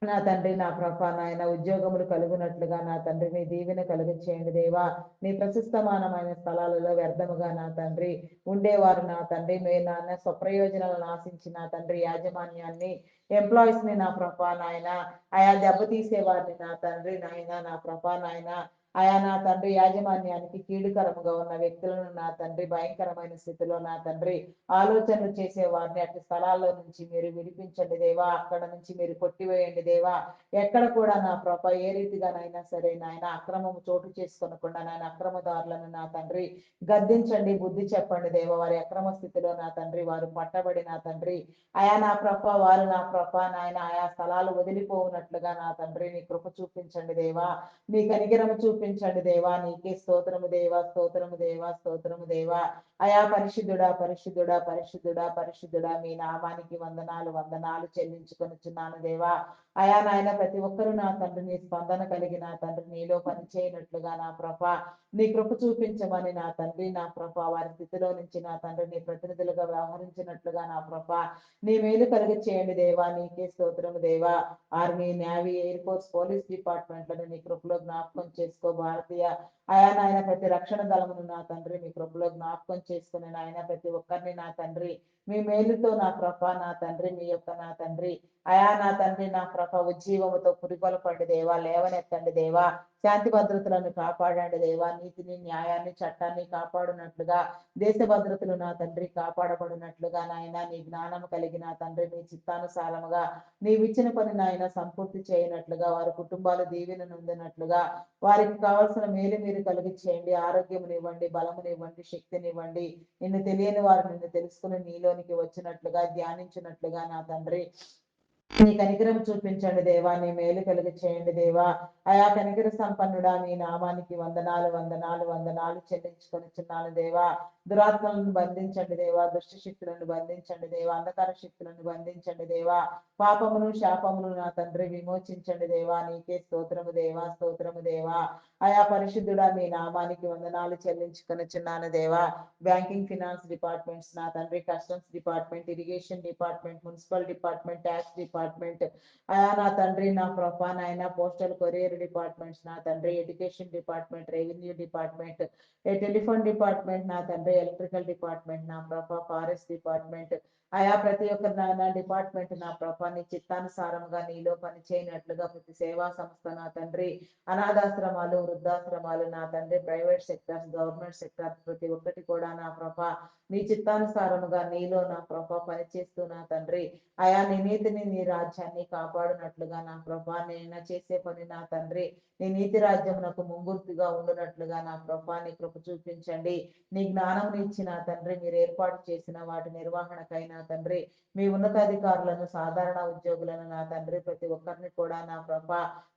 నా తండ్రి నా ప్రభ నాయన ఉద్యోగములు కలుగునట్లుగా నా తండ్రి నీ దీవెన కలుగు చేయండి దేవా. నీ ప్రశస్తమానమైన స్థలాలలో వ్యర్థముగా నా తండ్రి ఉండేవారు నా తండ్రి మీ నాన్న స్వప్రయోజనాలను ఆశించి నా తండ్రి యాజమాన్యాన్ని ఎంప్లాయీస్ ని నా ప్రభ నాయన ఆయా దెబ్బతీసేవారిని నా తండ్రి నాయన నా ప్రభ నాయన ఆయా నా తండ్రి యాజమాన్యానికి కీడుకరముగా ఉన్న వ్యక్తులను నా తండ్రి భయంకరమైన స్థితిలో నా తండ్రి ఆలోచనలు చేసే వారిని అటు స్థలాల్లో నుంచి మీరు విడిపించండి దేవా. అక్కడ నుంచి మీరు కొట్టివేయండి దేవా. ఎక్కడ కూడా నా ప్రభ ఏ రీతిగానైనా సరే నాయన అక్రమము చోటు చేసుకొనకుండా నాయన అక్రమదారులను నా తండ్రి గద్దించండి, బుద్ధి చెప్పండి దేవ. వారి అక్రమ స్థితిలో నా తండ్రి వారు పట్టబడి నా తండ్రి ఆయా నా ప్రభ వారు నా ప్రభ నాయన ఆయా స్థలాలు వదిలిపోవునట్లుగా నా తండ్రి నీ కృప చూపించండి దేవా. నీ కనికరము చూపించండి దేవా. నీకే స్తోత్రము దేవా, స్తోత్రము దేవా, స్తోత్రము దేవా. అయా పరిశుద్ధుడా పరిశుద్ధుడా పరిశుద్ధుడా పరిశుద్ధుడా మీ నామానికి వందనాలు వందనాలు చెల్లించుకొనుచున్నాను దేవా. అయా నాయన ప్రతి ఒక్కరూ నా తండ్రి నీ స్పందన కలిగి నా తండ్రి నీలో పనిచేయనట్లుగా నా ప్రభ నీ కృప చూపించమని నా తండ్రి నా ప్రభ వారి స్థితిలో నుంచి నా తండ్రి నీ ప్రతినిధులుగా వ్యవహరించినట్లుగా నా ప్రభ నీ మేలు కలిగి చేయండి దేవా. నీకే స్తోత్రము దేవా. Army navy air force police డిపార్ట్మెంట్లను నీ కృపలో జ్ఞాపకం చేసుకో. భారతీయ అయా నాయన ప్రతి రక్షణ దళమును నా తండ్రి మీ కృపలో జ్ఞాపకం చేసుకుని నాయన ప్రతి ఒక్కరిని నా తండ్రి మీ మేలుతో నా ప్రభ నా తండ్రి మీ యొక్క నా తండ్రి అయా నా తండ్రి నా ప్రభ ఉజ్జీవముతో పురికొల్పండి దేవా. లేవనెత్తండి దేవా. శాంతి భద్రతలను కాపాడండి దేవా. నీతిని న్యాయాన్ని చట్టాన్ని కాపాడునట్లుగా దేశ భద్రతలు నా తండ్రి కాపాడబడినట్లుగా నాయన నీ జ్ఞానము కలిగిన తండ్రి నీ చిత్తానుసారముగా నీవిచ్చిన పని నాయన సంపూర్తి చేయనట్లుగా వారి కుటుంబాలు దీవెన నొందినట్లుగా వారికి కావాల్సిన మేలు మీరు కలిగి చేయండి. ఆరోగ్యమునివ్వండి, బలమునివ్వండి, శక్తినివ్వండి. నిన్ను తెలియని వారు నిన్ను తెలుసుకుని నీలోనికి వచ్చినట్లుగా ధ్యానించినట్లుగా నా తండ్రి నీ కనికరం చూపించండి దేవా. నీ మేలు కలిగి చేయండి దేవా. అయా కనికర సంపన్నుడా మీ నామానికి వందనాలు వందనాలు వందనాలు చెల్లించుకొనిచున్నాను దేవా. దురాత్మలను బంధించండి దేవా. దుష్ట శక్తులను బంధించండి దేవా. అంధకార శక్తులను బంధించండి దేవా. పాపమును శాపమును నా తండ్రి విమోచించండి దేవా. నీకే స్తోత్రము దేవా, స్తోత్రము దేవా. అయా పరిశుద్ధుడా మీ నామానికి వందనాలు చెల్లించుకొనిచున్నాను దేవా. బ్యాంకింగ్ ఫినాన్స్ డిపార్ట్మెంట్స్ నా తండ్రి customs department irrigation department municipal department tax department అయా నా తండ్రి నా ప్రభా నాయన పోస్టల్ కొరియర్ డిపార్ట్మెంట్స్ నా తండ్రి education department revenue department telephone department నా తండ్రి ఎలక్ట్రికల్ డిపార్ట్మెంట్ నా ప్రభా ఫారెస్ట్ డిపార్ట్మెంట్ అయా ప్రతి ఒక్క నా డిపార్ట్మెంట్ నా ప్రభా నీ చిత్తానుసారంగా నీలో పనిచేయనట్లుగా ప్రతి సేవా సంస్థ నా తండ్రి అనాథాశ్రమాలు వృద్ధాశ్రమాలు నా తండ్రి ప్రైవేట్ సెక్టార్స్ గవర్నమెంట్ సెక్టార్స్ ప్రతి ఒక్కటి కూడా నా ప్రభా నీ చిత్తానుసారముగా నీలో నా ప్రభా పనిచేస్తూ నా తండ్రి అయా నీ నీతిని నీ రాజ్యాన్ని కాపాడునట్లుగా నా ప్రభా నేను చేసే పని నా తండ్రి నీ నీతి రాజ్యం నాకు ముంగుర్తిగా ఉండునట్లుగా నా ప్రభా నీ కృప చూపించండి. నీ జ్ఞానం ఇచ్చిన తండ్రి మీరు ఏర్పాటు చేసిన వాటి నిర్వహణకైనా నా తండ్రి మీ ఉన్నతాధికారులను సాధారణ ఉద్యోగులను నా తండ్రి ప్రతి ఒక్కరిని కూడా నా ప్రభ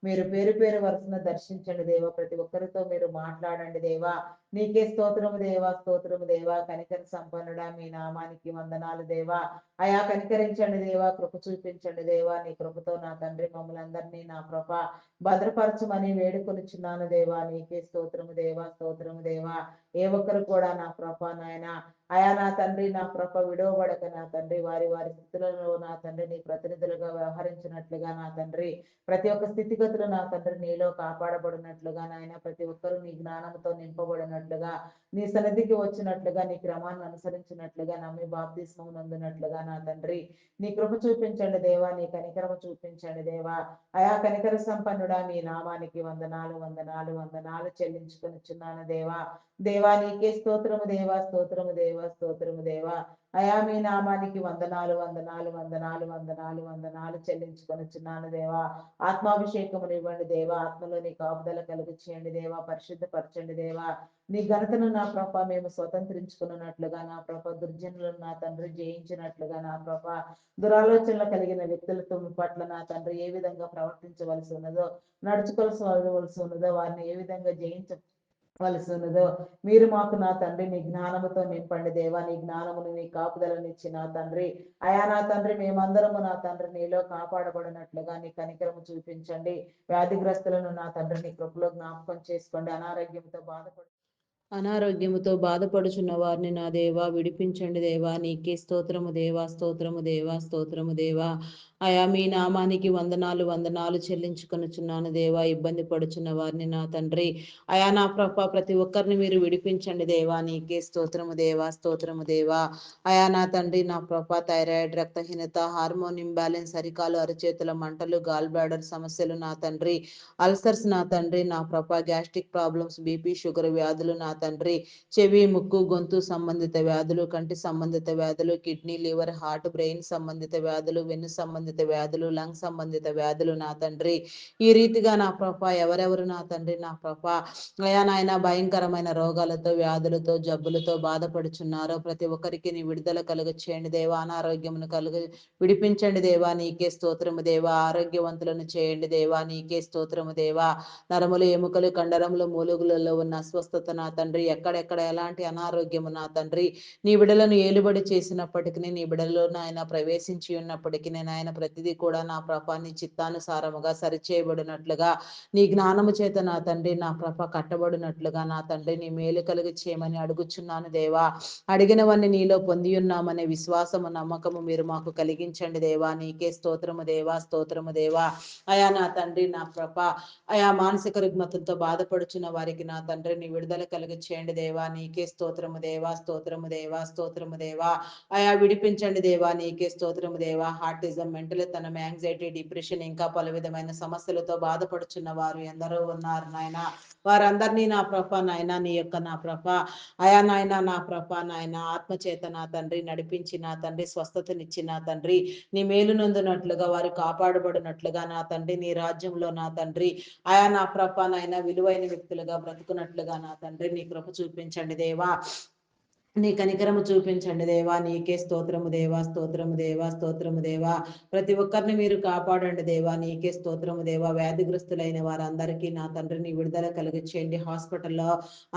మీరు పేరు పేరు వరుసను దర్శించండి దేవా. ప్రతి ఒక్కరితో మీరు మాట్లాడండి దేవా. నీకే స్తోత్రము దేవా, స్తోత్రము దేవా. కనికర సంపన్నుడా మీ నామానికి వందనాలు దేవా. అయా కనికరించండి దేవా, కృప చూపించండి దేవా. నీ కృపతో నా తండ్రి మమ్మల్ని అందరినీ నా ప్రభ భద్రపరచమని వేడుకొనిచున్నాను దేవా. నీకే స్తోత్రము దేవా, స్తోత్రము దేవా. ఏ ఒక్కరు కూడా నా ప్రభ నాయన అయా నా తండ్రి నా ప్రభ విడవబడక నా తండ్రి వారి వారి స్థితులలో నా తండ్రి నీ ప్రతినిధులుగా వ్యవహరించినట్లుగా నా తండ్రి ప్రతి ఒక్క స్థితిగతులు నా తండ్రి నీలో కాపాడబడినట్లుగా నాయన ప్రతి ఒక్కరూ నీ జ్ఞానంతో నింపబడినట్లుగా నీ సన్నిధికి వచ్చినట్లుగా నీ క్రమాన్ని అనుసరించినట్లుగా నమ్మి బాప్తిస్మం నందినట్లుగా నా తండ్రి నీ కృప చూపించండి దేవా. నీ కనికరము చూపించండి దేవా. అయా కనికర సంపన్నుడా మీ నామానికి వందనాలు వందనాలు వందనాలు చెల్లించుకొనిచున్నాను దేవా. దేవా నీకే స్తోత్రము దేవా, స్తోత్రము దేవా, స్తోత్రము దేవా. అయా మీ నామానికి వందనాలు వందనాలు వందనాలు వందనాలు వందనాలు చెల్లించుకొనిచున్నాను దేవా. ఆత్మాభిషేకమును ఇవ్వండి దేవా. ఆత్మలో నీ కాపుదల కలుగు చేయండి దేవా. పరిశుద్ధపరచండి దేవా. నీ ఘనతను నా ప్రభ మేము స్వతంత్రించుకున్నట్లుగా నా ప్రభ దుర్జనులను నా తండ్రి జయించినట్లుగా నా ప్రభ దురాలోచనలు కలిగిన వ్యక్తులతో పట్ల నా తండ్రి ఏ విధంగా ప్రవర్తించవలసి ఉన్నదో నడుచుకోవలసి ఉన్నదో వారిని ఏ విధంగా జయించవలసి ఉన్నదో మీరు మాకు నా తండ్రి నీ జ్ఞానముతో నింపండి దేవా. నీ జ్ఞానమును నీ కాపుదలనిచ్చి నా తండ్రి అయా నా తండ్రి మేమందరము నా తండ్రి నీలో కాపాడబడినట్లుగా నీ కనికరము చూపించండి. వ్యాధిగ్రస్తులను నా తండ్రి నీ కృపలో జ్ఞాపకం చేసుకోండి. అనారోగ్యముతో బాధపడుచున్న వారిని నా దేవా విడిపించండి దేవా. నీకే స్తోత్రము దేవా, స్తోత్రము దేవా, స్తోత్రము దేవా. అయా మీ నామానికి వందనాలు వందనాలు చెల్లించుకొనుచున్నాను దేవా. ఇబ్బంది పడుచున్న వారిని నా తండ్రి అయా నా ప్రభ ప్రతి ఒక్కరిని మీరు విడిపించండి దేవా. నీకే స్తోత్రము దేవా, స్తోత్రము దేవా. అయా నా తండ్రి నా ప్రభ థైరాయిడ్, రక్తహీనత, హార్మోన్ ఇంబ్యాలెన్స్, అరికాలు అరచేతుల మంటలు, గాల్ బ్లాడర్ సమస్యలు నా తండ్రి అల్సర్స్ నా తండ్రి నా ప్రభ గ్యాస్ట్రిక్ ప్రాబ్లమ్స్, బీపీ షుగర్ వ్యాధులు నా తండ్రి చెవి ముక్కు గొంతు సంబంధిత వ్యాధులు, కంటి సంబంధిత వ్యాధులు, కిడ్నీ లివర్ హార్ట్ బ్రెయిన్ సంబంధిత వ్యాధులు, వెన్ను సంబంధిత వ్యాధులు, లంగ్ సంబంధిత వ్యాధులు నా తండ్రి ఈ రీతిగా నా ప్రభ ఎవరెవరు నా తండ్రి నా ప్రభ అయా నాయన భయంకరమైన రోగాలతో వ్యాధులతో జబ్బులతో బాధపడుచున్నారో ప్రతి ఒక్కరికి నీ విడుదల కలుగ చేయండి దేవా. అనారోగ్యమును విడిపించండి దేవా. నీకే స్తోత్రము దేవా. ఆరోగ్యవంతులను చేయండి దేవా. నీకే స్తోత్రము దేవా. నరములు ఎముకలు కండరములు మూలుగులలో ఉన్న అస్వస్థత నా తండ్రి ఎక్కడెక్కడ ఎలాంటి అనారోగ్యము నా తండ్రి నీ బిడలను ఏలుబడి చేసినప్పటికీ నీ బిడలో నాయన ప్రవేశించి ఉన్నప్పటికీ నాయన ప్రతిదీ కూడా నా ప్రభాన్ని చిత్తానుసారముగా సరిచేయబడినట్లుగా నీ జ్ఞానము చేత నా తండ్రి నా ప్రభ కట్టబడినట్లుగా నా తండ్రి నీ మేలు కలుగు చేయమని అడుగుచున్నాను దేవా. అడిగినవన్నీ నీలో పొంది ఉన్నామనే విశ్వాసము నమ్మకము మీరు మాకు కలిగించండి దేవా. నీకే స్తోత్రము దేవా, స్తోత్రము దేవా. అయా నా తండ్రి నా ప్రభ అయా మానసిక రుగ్మతలతో బాధపడుచున్న వారికి నా తండ్రి నీ విడుదల కలుగ చేయండి దేవా. నీకే స్తోత్రము దేవా, స్తోత్రము దేవా, స్తోత్రము దేవా. అయా విడిపించండి దేవా. నీకే స్తోత్రము దేవా. హార్టిజం, మెంటలితనం, యాంగ్జైటీ, డిప్రెషన్ ఇంకా పలు విధమైన సమస్యలతో బాధపడుచున్న వారు ఎందరో ఉన్నారు నాయన. వారందరినీ నా ప్రభ నాయన నీ యొక్క నా ప్రభ అయా నాయన నా ప్రభ నాయన ఆత్మచేత నా తండ్రి నడిపించి నా తండ్రి స్వస్థతనిచ్చి నా తండ్రి నీ మేలు నొందినట్లుగా వారు కాపాడబడినట్లుగా నా తండ్రి నీ రాజ్యంలో నా తండ్రి ఆయా నా ప్రభ నాయన విలువైన వ్యక్తులుగా బ్రతుకున్నట్లుగా నా తండ్రి నీ కృప చూపించండి దేవా. నీ కనికరము చూపించండి దేవా. నీకే స్తోత్రము దేవా, స్తోత్రము దేవా, స్తోత్రము దేవా. ప్రతి ఒక్కరిని మీరు కాపాడండి దేవా. నీకే స్తోత్రము దేవా. వ్యాధిగ్రస్తులైన వారందరికీ నా తండ్రిని విడుదల కలిగించేయండి. హాస్పిటల్లో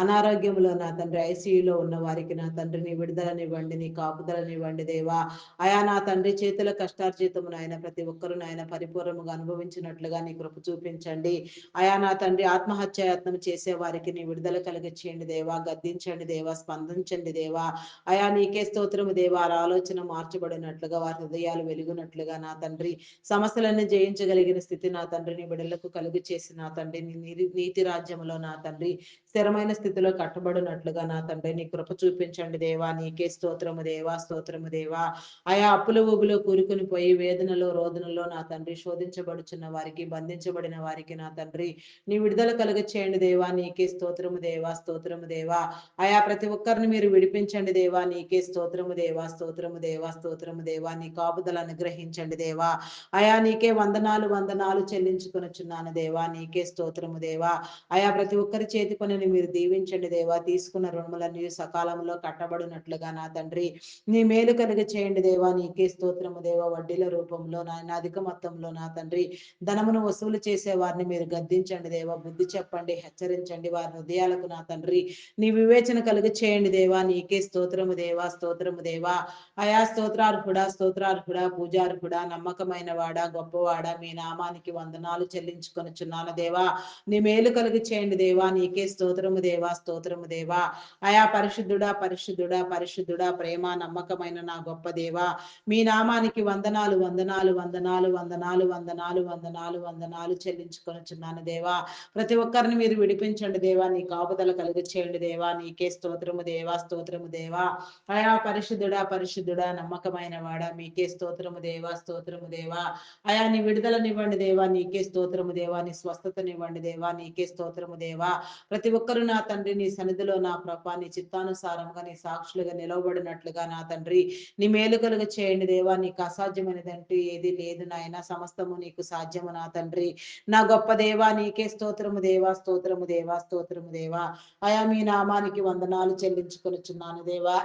అనారోగ్యంలో నా తండ్రి ఐసీయూలో ఉన్న వారికి నా తండ్రిని విడుదలనివ్వండి. నీ కాపుదలనివ్వండి దేవా. అయా నా తండ్రి చేతుల కష్టార్జితము నాయన ప్రతి ఒక్కరు నాయన పరిపూర్ణముగా అనుభవించినట్లుగా నీ కృప చూపించండి. అయా నా తండ్రి ఆత్మహత్యాయత్నం చేసే వారికి నీ విడుదల కలిగించేయండి దేవా. గద్దించండి దేవా. స్పందించండి దేవా. అయా నీకే స్తోత్రము దేవా. వారి ఆలోచన మార్చబడినట్లుగా వారి హృదయాలు వెలుగునట్లుగా నా తండ్రి సమస్యలన్నీ జయించగలిగిన స్థితి నా తండ్రిని బిడలకు కలుగు చేసి నా తండ్రి నీతి రాజ్యంలో నా తండ్రి స్థిరమైన స్థితిలో కట్టబడినట్లుగా నా తండ్రి నీ కృప చూపించండి దేవా. నీకే స్తోత్రము దేవా, స్తోత్రము దేవా. ఆయా అప్పుల ఊబిలో కూరుకుని పోయి వేదనలో రోదనలో నా తండ్రి శోధించబడుచున్న వారికి బంధించబడిన వారికి నా తండ్రి నీ విడుదల కలుగ చేయండి దేవా. నీకే స్తోత్రము దేవా, స్తోత్రము దేవా. ఆయా ప్రతి ఒక్కరిని మీరు విడిపించండి దేవా, నీకే స్తోత్రము దేవా, స్తోత్రము దేవా, స్తోత్రము దేవా, నీ కాపుదల అనుగ్రహించండి దేవా. అయా నీకే వందనాలు వందనాలు చెల్లించుకొనుచున్నాను దేవా, నీకే స్తోత్రము దేవా. అయా ప్రతి ఒక్కరి చేతి పనిని మీరు దీవించండి దేవా, తీసుకున్న రుణములన్నీ సకాలంలో కట్టబడినట్లుగా నా తండ్రి నీ మేలు కలిగి చేయండి దేవా, నీకే స్తోత్రము దేవా. వడ్డీల రూపంలో నాయన అధిక మొత్తంలో నా తండ్రి ధనమును వసూలు చేసే వారిని మీరు గద్దించండి దేవా, బుద్ధి చెప్పండి, హెచ్చరించండి వారి హృదయాలకు నా తండ్రి నీ వివేచన కలిగి చేయండి దేవా, నీకే స్తోత్రము దేవా, స్తోత్రము దేవా. అయా స్తోత్రార్హుడా, స్తోత్రార్హుడా, పూజార్హుడా, నమ్మకమైన వాడా, గొప్పవాడా, మీ నామానికి వందనాలు చెల్లించుకొనుచున్నాను దేవా. నీ మేలు కలిగి చేయండి దేవా, నీకే స్తోత్రము దేవా, స్తోత్రము దేవా. అయా పరిశుద్ధుడా, పరిశుద్ధుడా, పరిశుద్ధుడా, ప్రేమ నమ్మకమైన నా గొప్ప దేవా, మీ నామానికి వందనాలు వందనాలు వందనాలు వందనాలు వందనాలు వందనాలు వందనాలు చెల్లించుకొనుచున్నాను దేవా. ప్రతి ఒక్కరిని మీరు విడిపించండి దేవా, నీ కాపుదల కలిగి చేయండి దేవా, నీకే స్తోత్రము దేవా, స్తోత్రము దేవా. అయా పరిశుద్ధుడా, పరిశుద్ధుడా, నమ్మకమైన వాడా, మీకే స్తోత్రము దేవా, స్తోత్రము దేవా. అయా నీ విడుదలనివ్వండి దేవా, నీకే స్తోత్రము దేవా, నీ స్వస్థతనివ్వండి దేవా, నీకే స్తోత్రము దేవా. ప్రతి ఒక్కరు నా తండ్రి నీ సన్నిధిలో నా ప్రభా నీ చిత్తానుసారంగా నీ సాక్షులుగా నిలవబడినట్లుగా నా తండ్రి నీ మేలు కలుగ చేయండి దేవా, నీకు అసాధ్యమైనదంటూ ఏది లేదు నాయన, సమస్తము నీకు సాధ్యము నా తండ్రి నా గొప్ప దేవా, నీకే స్తోత్రము దేవా, స్తోత్రము దేవా, స్తోత్రము దేవా. అయా మీ నామానికి వందనాలు చెల్లించుకొనుచున్నాను దేవా.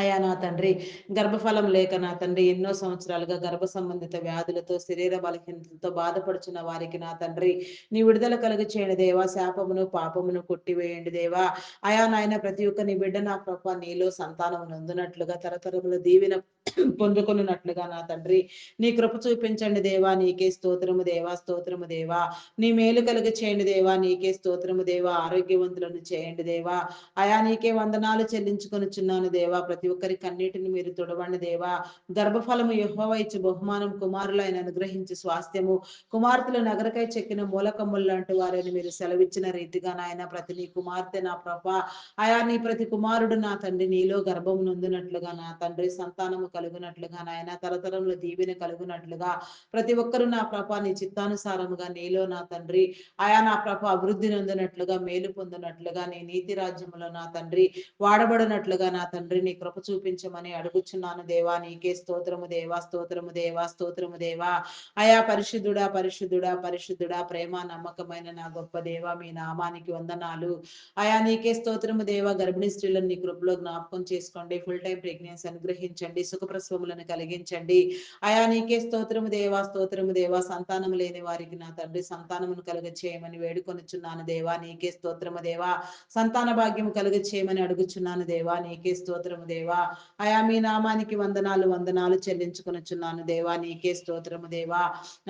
అయా నా తండ్రి గర్భఫలం లేక నా తండ్రి ఎన్నో సంవత్సరాలుగా గర్భ సంబంధిత వ్యాధులతో శరీర బలహీనతలతో బాధపడుచున్న వారికి నా తండ్రి నీ విడుదల కలుగు చేయండి దేవా, శాపమును పాపమును కొట్టివేయండి దేవా. అయా నాయన ప్రతి ఒక్క నీ బిడ్డ నా ప్రభ నీలో సంతానం నందునట్లుగా తరతరముల దీవెన పొందుకొనున్నట్లుగా నా తండ్రి నీ కృప చూపించండి దేవా, నీకే స్తోత్రము దేవా, స్తోత్రము దేవా. నీ మేలు కలుగు చేయండి దేవా, నీకే స్తోత్రము దేవా. ఆరోగ్యవంతులను చేయండి దేవా. అయా నీకే వందనాలు చెల్లించుకొనుచున్నాను దేవా. ప్రతి ఒక్కరి కన్నీటిని మీరు తుడవండి దేవా. గర్భఫలము యెహోవా ఇచ్చు బహుమానం, కుమారులు ఆయన అనుగ్రహించి స్వాస్థ్యము, కుమార్తెలు నగరకై చెక్కిన మూలకమ్ములు లాంటి వారిని మీరు సెలవిచ్చిన రీతిగా నాయన ప్రతి నీ కుమార్తె నా ప్రభ అయా నీ ప్రతి కుమారుడు నా తండ్రి నీలో గర్భం నొందినట్లుగా నా తండ్రి సంతానము కలుగునట్లుగా నాయన తరతరముల దీవెన కలుగునట్లుగా ప్రతి ఒక్కరు నా ప్రభ నీ చిత్తానుసారముగా నీలో నా తండ్రి ఆయా నా ప్రభ అభివృద్ధి నొందినట్లుగా మేలు పొందినట్లుగా నీ నీతి రాజ్యములో నా తండ్రి వాడబడినట్లుగా నా తండ్రి నీ కృప చూపించమని అడుగుచున్నాను దేవా, నీకే స్తోత్రము దేవా, స్తోత్రము దేవా, స్తోత్రము దేవా. అయా పరిశుద్ధుడా, పరిశుద్ధుడా, పరిశుద్ధుడా, ప్రేమ నమ్మకమైన నా గొప్ప దేవా, మీ నామానికి వందనాలు. అయా నీకే స్తోత్రము దేవా. గర్భిణీ స్త్రీలను నీ కృపలో జ్ఞాపకం చేసుకోండి, ఫుల్ టైం ప్రెగ్నెన్సీ అనుగ్రహించండి, సుఖప్రసవములను కలిగించండి. అయా నీకే స్తోత్రము దేవా, స్తోత్రము దేవా. సంతానం లేని వారికి నా తండ్రి సంతానమును కలుగ చేయమని వేడుకొనుచున్నాను దేవా, నీకే స్తోత్రము దేవా. సంతాన భాగ్యము కలుగ చేయమని అడుగుచున్నాను దేవా, నీకే స్తోత్రము దేవా. అయా మీ నామానికి వందనాలు వందనాలు చెల్లించుకొనుచున్నాను దేవా, నీకే స్తోత్రము దేవా.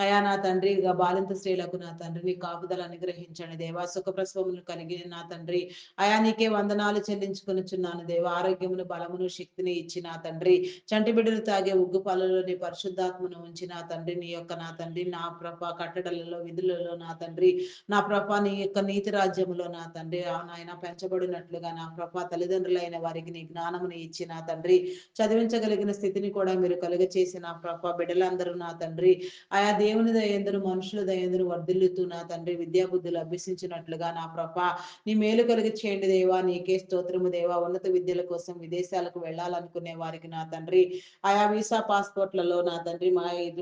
అయా నా తండ్రి బాలింత స్త్రీలకు నా తండ్రి నీ కాపుదల అనుగ్రహించండి దేవా, సుఖప్రసవములు కలిగిన నా తండ్రి అయా నీకే వందనాలు చెల్లించుకొనుచున్నాను దేవా. ఆరోగ్యమును బలమును శక్తిని ఇచ్చి నా తండ్రి చంటి బిడ్డలు తాగే ఉగ్గు పాలలోని పరిశుద్ధాత్మను ఉంచి నా తండ్రి నీ యొక్క నా తండ్రి నా ప్రభ కట్టడలలో విధులలో నా తండ్రి నా ప్రభ నీ యొక్క నీతి రాజ్యములో నా తండ్రి నాయన పెంచబడినట్లుగా నా ప్రభ తల్లిదండ్రులైన వారికి నీ జ్ఞానముని ఇచ్చి నా తండ్రి చదివించగలిగిన స్థితిని కూడా మీరు కలుగ చేసి నా ప్రభ బిడ్డలందరూ నా తండ్రి ఆయా దేవుని దయందును మనుషుల దయందును వర్ధిల్లుతూ నా తండ్రి విద్యాబుద్ధులు అభ్యసించినట్లుగా నా ప్రభ నీ మేలు కలిగి చేయండి దేవా, నీకే స్తోత్రము దేవా. ఉన్నత విద్యల కోసం విదేశాలకు వెళ్ళాలనుకునే వారికి నా తండ్రి ఆయా వీసా పాస్పోర్ట్లలో నా తండ్రి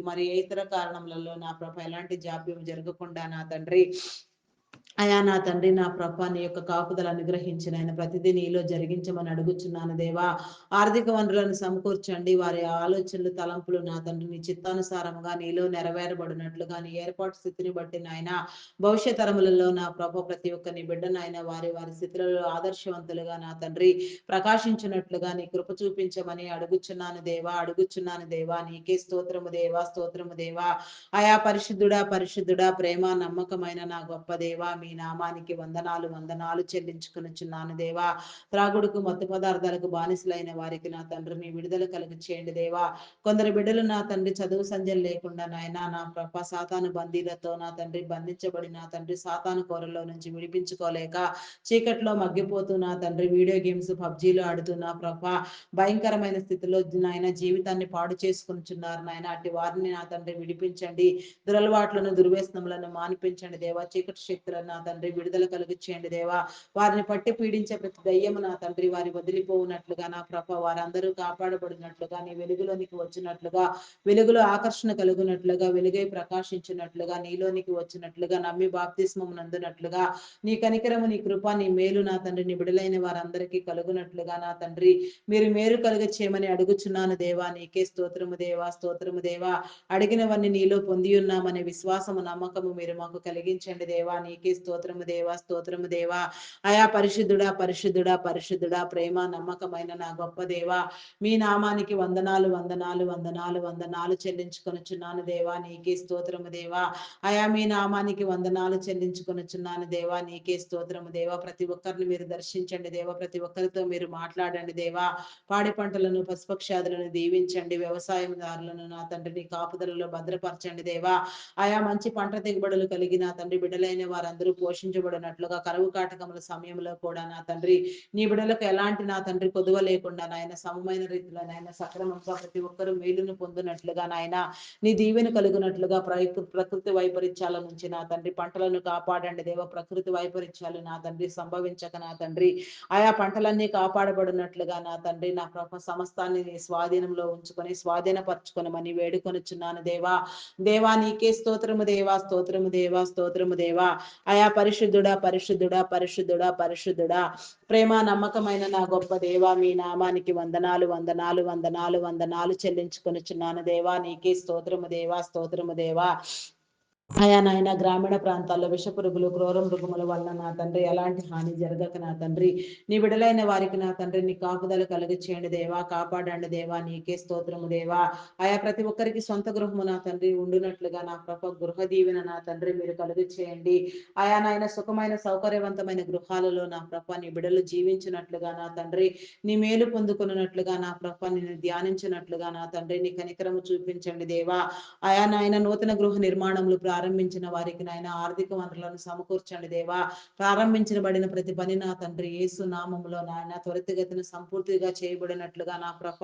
మరి ఇతర కారణములలో నా ప్రభ ఎలాంటి జాప్యం జరగకుండా నా తండ్రి అయా నా తండ్రి నా ప్రభ నీ యొక్క కాపుదల అనుగ్రహించిన ఆయన ప్రతిదీ నీలో జరిగించమని అడుగుచున్నాను దేవా. ఆర్థిక వనరులను సమకూర్చండి, వారి ఆలోచనలు తలంపులు నా తండ్రి నీ చిత్తానుసారంగా నీలో నెరవేరబడినట్లుగా నీ ఏర్పాటు స్థితిని బట్టి నాయన భవిష్యత్ తరములలో నా ప్రభ ప్రతి ఒక్క నీ బిడ్డ నాయన వారి వారి స్థితులలో ఆదర్శవంతులుగా నా తండ్రి ప్రకాశించినట్లుగా నీ కృప చూపించమని అడుగుచున్నాను దేవా, అడుగుచున్నాను దేవా. నీకే స్తోత్రము దేవా, స్తోత్రము దేవా. అయా పరిశుద్ధుడా, పరిశుద్ధుడా, ప్రేమ నమ్మకమైన నా గొప్ప దేవా, మీ నామానికి వందనాలు వందనాలు చెల్లించుకొనుచున్నాను దేవా. త్రాగుడుకు మత్తు పదార్థాలకు బానిసలైన వారికి నా తండ్రిని విడుదల కలుగు చేయండి దేవా. కొందరు బిడ్డలు నా తండ్రి చదువు సంధ్యలు లేకుండా నాయన నా ప్రభ సాతాను బందీలతో నా తండ్రి బంధించబడి నా తండ్రి సాతాను కోరలో నుంచి విడిపించుకోలేక చీకట్లో మగ్గిపోతూ నా తండ్రి వీడియో గేమ్స్ పబ్జీలు ఆడుతూ నా ప్రభ భయంకరమైన స్థితిలో నాయన జీవితాన్ని పాడు చేసుకుంటున్నారు నాయన. అట్టి వారిని నా తండ్రి విడిపించండి, దురలవాట్లను దుర్వ్యసనములను మానిపించండి దేవా. చీకటి శక్తులను నా తండ్రి విడుదల కలుగు చేయండి దేవా. వారిని పట్టి పీడించే ప్రతి దయ్యము నా తండ్రి వారి వదిలిపోవునట్లుగా నా ప్రభ వారందరూ కాపాడబడినట్లుగా నీ వెలుగులోనికి వచ్చినట్లుగా, వెలుగులో ఆకర్షణ కలుగునట్లుగా, వెలుగై ప్రకాశించినట్లుగా, నీలోనికి వచ్చినట్లుగా, నమ్మి బాప్తిస్మం నందునట్లుగా, నీ కనికరము నీ కృప నీ మేలు నా తండ్రి నీ బిడలైన వారందరికీ కలుగునట్లుగా నా తండ్రి మీరు మేలు కలుగ చేయమని అడుగుచున్నాను దేవా. నీకే స్తోత్రము దేవా, స్తోత్రము దేవా. అడిగినవన్నీ నీలో పొంది ఉన్నామనే విశ్వాసము నమ్మకము మీరు మాకు కలిగించండి దేవా. నీకే స్తోత్రము దేవా, స్తోత్రము దేవా. అయా పరిశుద్ధుడా పరిశుద్ధుడా పరిశుద్ధుడా, ప్రేమ నమ్మకమైన నా గొప్ప దేవా, మీ నామానికి వందనాలు వందనాలు వందనాలు వందనాలు చెల్లించుకొనుచున్నాను దేవా. నీకే స్తోత్రము దేవా. అయా మీ నామానికి వందనాలు చెల్లించుకొనుచున్నాను దేవా. నీకే స్తోత్రము దేవా. ప్రతి ఒక్కరిని మీరు దర్శించండి దేవా. ప్రతి ఒక్కరితో మీరు మాట్లాడండి దేవా. పాడి పంటలను పశుపక్షాదులను దీవించండి. వ్యవసాయదారులను నా తండ్రిని కాపుదలలో భద్రపరచండి దేవా. ఆయా మంచి పంట దిగుబడులు కలిగిన తండ్రి బిడ్డలైన వారందరూ పోషించబడినట్లుగా, కరువు కాటకముల సమయంలో కూడా నా తండ్రి నీ బిడ్డలకు ఎలాంటి నా తండ్రి కొదువ లేకుండా నాయన సమమైన రీతిలో నాయన సక్రమంగా ప్రతి ఒక్కరూ మేలును పొందినట్లుగా నాయన నీ దీవెన కలుగునట్లుగా ప్రకృతి వైపరీత్యాల నుంచి నా తండ్రి పంటలను కాపాడండి దేవ. ప్రకృతి వైపరీత్యాలు నా తండ్రి సంభవించక నా తండ్రి ఆయా పంటలన్నీ కాపాడబడినట్లుగా నా తండ్రి నా సమస్తాన్ని నీ స్వాధీనంలో ఉంచుకొని స్వాధీనపరచుకొనమని వేడుకొనుచున్నాను దేవా. దేవా నీకే స్తోత్రము దేవా, స్తోత్రము దేవా, స్తోత్రము దేవా. ఆయా పరిశుద్ధుడా పరిశుద్ధుడా పరిశుద్ధుడా పరిశుద్ధుడా, ప్రేమ నమ్మకమైన నా గొప్ప దేవా, మీ నామానికి వందనాలు వందనాలు వందనాలు వందనాలు చెల్లించుకొనుచున్నాను దేవా. నీకే స్తోత్రము దేవా, స్తోత్రము దేవా. అయా నాయన గ్రామీణ ప్రాంతాల్లో విషపురుగులు క్రూర మృగముల వల్ల నా తండ్రి ఎలాంటి హాని జరగక నా తండ్రి నీ బిడలైన వారికి నా తండ్రి నీ కాపుదల కలుగు చేయండి దేవా. కాపాడండి దేవా. నీకే స్తోత్రము దేవా. ఆయా ప్రతి ఒక్కరికి సొంత గృహము నా తండ్రి ఉండునట్లుగా నా ప్రభ గృహ దీవెన నా తండ్రి మీరు కలుగు చేయండి. ఆయా నాయన సుఖమైన సౌకర్యవంతమైన గృహాలలో నా ప్రభ నీ బిడలు జీవించినట్లుగా నా తండ్రి నీ మేలు పొందుకున్నట్లుగా నా ప్రభ నిన్ను ధ్యానించినట్లుగా నా తండ్రి నీ కనికరము చూపించండి దేవా. ఆయా నాయన నూతన గృహ నిర్మాణములు ప్రారంభించిన వారికి నాయన ఆర్థిక వనరులను సమకూర్చండి దేవా. ప్రారంభించబడిన ప్రతి పని నా తండ్రి యేసు నామములో నాయన త్వరితగతిన సంపూర్తిగా చేయబడినట్లుగా నా ప్రభ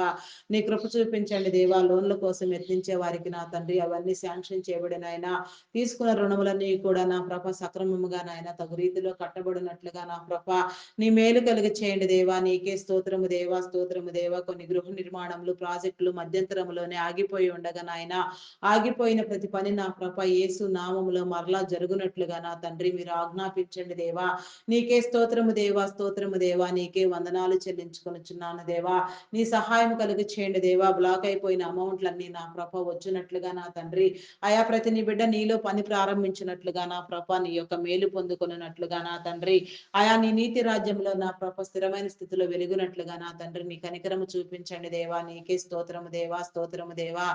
నీ కృప చూపించండి దేవా. లోన్ల కోసం యత్నించే వారికి నా తండ్రి అవన్నీ శాంక్షన్ చేయబడిన ఆయన తీసుకున్న రుణములన్నీ కూడా నా ప్రభ సక్రమముగా నాయన తగు రీతిలో కట్టబడినట్లుగా నా ప్రభ నీ మేలు కలిగి చేయండి దేవా. నీకే స్తోత్రము దేవా, స్తోత్రము దేవా. కొన్ని గృహ నిర్మాణములు ప్రాజెక్టులు మధ్యంతరములోనే ఆగిపోయి ఉండగా నాయన ఆగిపోయిన ప్రతి పని నా ప్రభ యేసు నామములో మరలా జరుగునట్లుగా నా తండ్రి మీరు ఆజ్ఞాపించండి దేవా. నీకే స్తోత్రము దేవా, స్తోత్రము దేవా. నీకే వందనాలు చెల్లించుకొనుచున్నాను దేవా. నీ సహాయం కలుగు చేయండి దేవా. బ్లాక్ అయిపోయిన అమౌంట్లన్నీ నా ప్రభ వచ్చినట్లుగా నా తండ్రి ఆయా ప్రతి నీ బిడ్డ నీలో పని ప్రారంభించినట్లుగా నా ప్రభ నీ యొక్క మేలు పొందుకున్నట్లుగా నా తండ్రి ఆయా నీ నీతి రాజ్యంలో నా ప్రభ స్థిరమైన స్థితిలో వెలుగునట్లుగా నా తండ్రి నీ కనికరము చూపించండి దేవా. నీకే స్తోత్రము దేవా, స్తోత్రము దేవా.